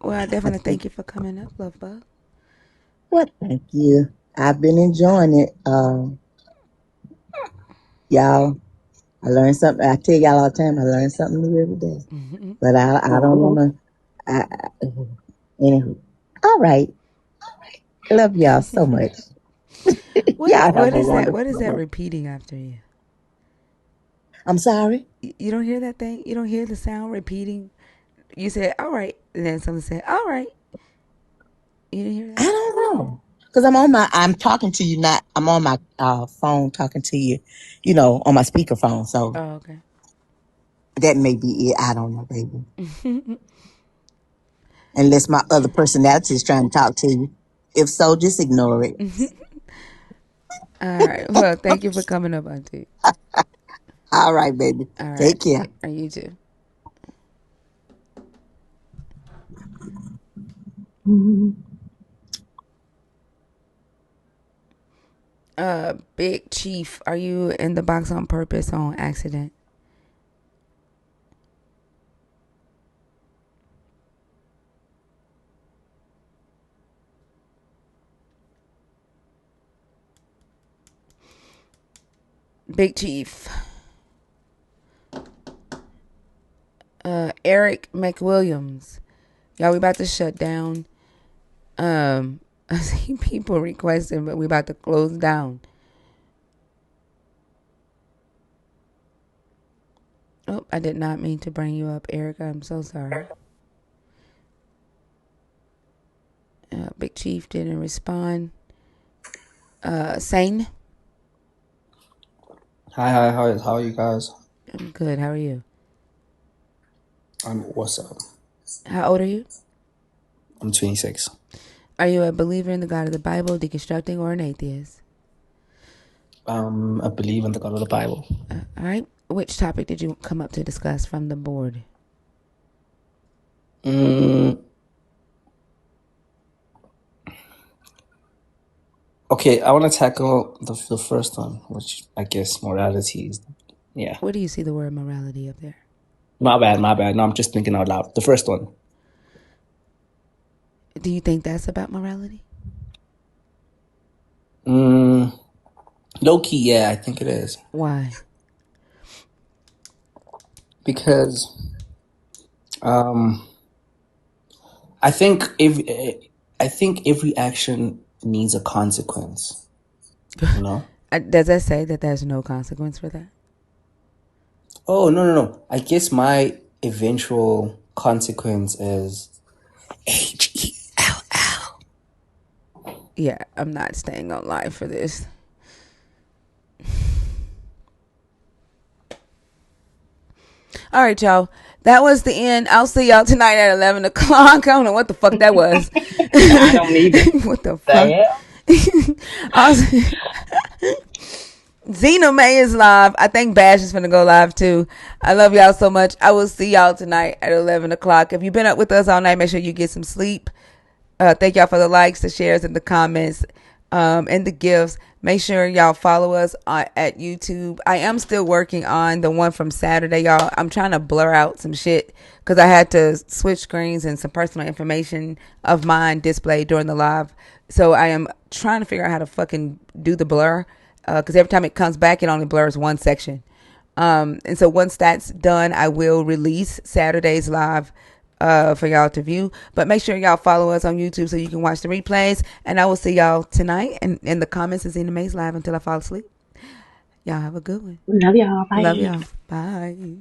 Well, I I definitely think, thank you for coming up, Love Bug. well, thank you. I've been enjoying it. Y'all, I learned something. I tell y'all all the time, I learn something new every day. But I don't want to. Anywho. All right. Love y'all so much. Y'all have What a is that? wonderful What is that one. repeating after you? I'm sorry. You don't hear that thing? You don't hear the sound repeating? You said, all right. And then someone said, all right. You didn't hear I that? don't know. Because I'm talking to you, not, I'm on my phone talking to you, on my speakerphone. So Oh, okay. that may be it. I don't know, baby. Unless my other personality is trying to talk to you. If so, just ignore it. All right. Well, thank you for coming up, Auntie. All right, baby. All right. Take care. And you too. Big Chief, are you in the box on purpose or on accident? Big Chief. Eric McWilliams. Y'all, we about to shut down. I see people requesting, but we about to close down. Oh, I did not mean to bring you up, Eric. I'm so sorry. Big Chief didn't respond. Sane. Hi, how are you guys? I'm good. How are you? What's up? How old are you? I'm 26. Are you a believer in the God of the Bible, deconstructing, or an atheist? I believe in the God of the Bible. All right. Which topic did you come up to discuss from the board? Mm, okay, I want to tackle the first one, which I guess morality is. Yeah. Where do you see the word morality up there? My bad. No, I'm just thinking out loud. The first one. Do you think that's about morality? Low key, yeah, I think it is. Why? Because I think every action needs a consequence. You know? Does that say that there's no consequence for that? Oh, no. I guess my eventual consequence is HELL. Yeah, I'm not staying on live for this. All right, y'all. That was the end. I'll see y'all tonight at 11 o'clock. I don't know what the fuck that was. I don't either. What the The fuck? hell? Zena May is live. I think Bash is gonna go live too. I love y'all so much. I will see y'all tonight at 11 o'clock. If you've been up with us all night, make sure you get some sleep. Thank y'all for the likes, the shares, and the comments, and the gifts. Make sure y'all follow us at YouTube. I am still working on the one from Saturday, y'all. I'm trying to blur out some shit because I had to switch screens and some personal information of mine displayed during the live. So I am trying to figure out how to fucking do the blur because every time it comes back, it only blurs one section. And so once that's done, I will release Saturday's live for y'all to view. But make sure y'all follow us on YouTube so you can watch the replays. And I will see y'all tonight. And in the comments is in the Maze Live until I fall asleep. Y'all have a good one. Love y'all. Love Bye. y'all. Bye.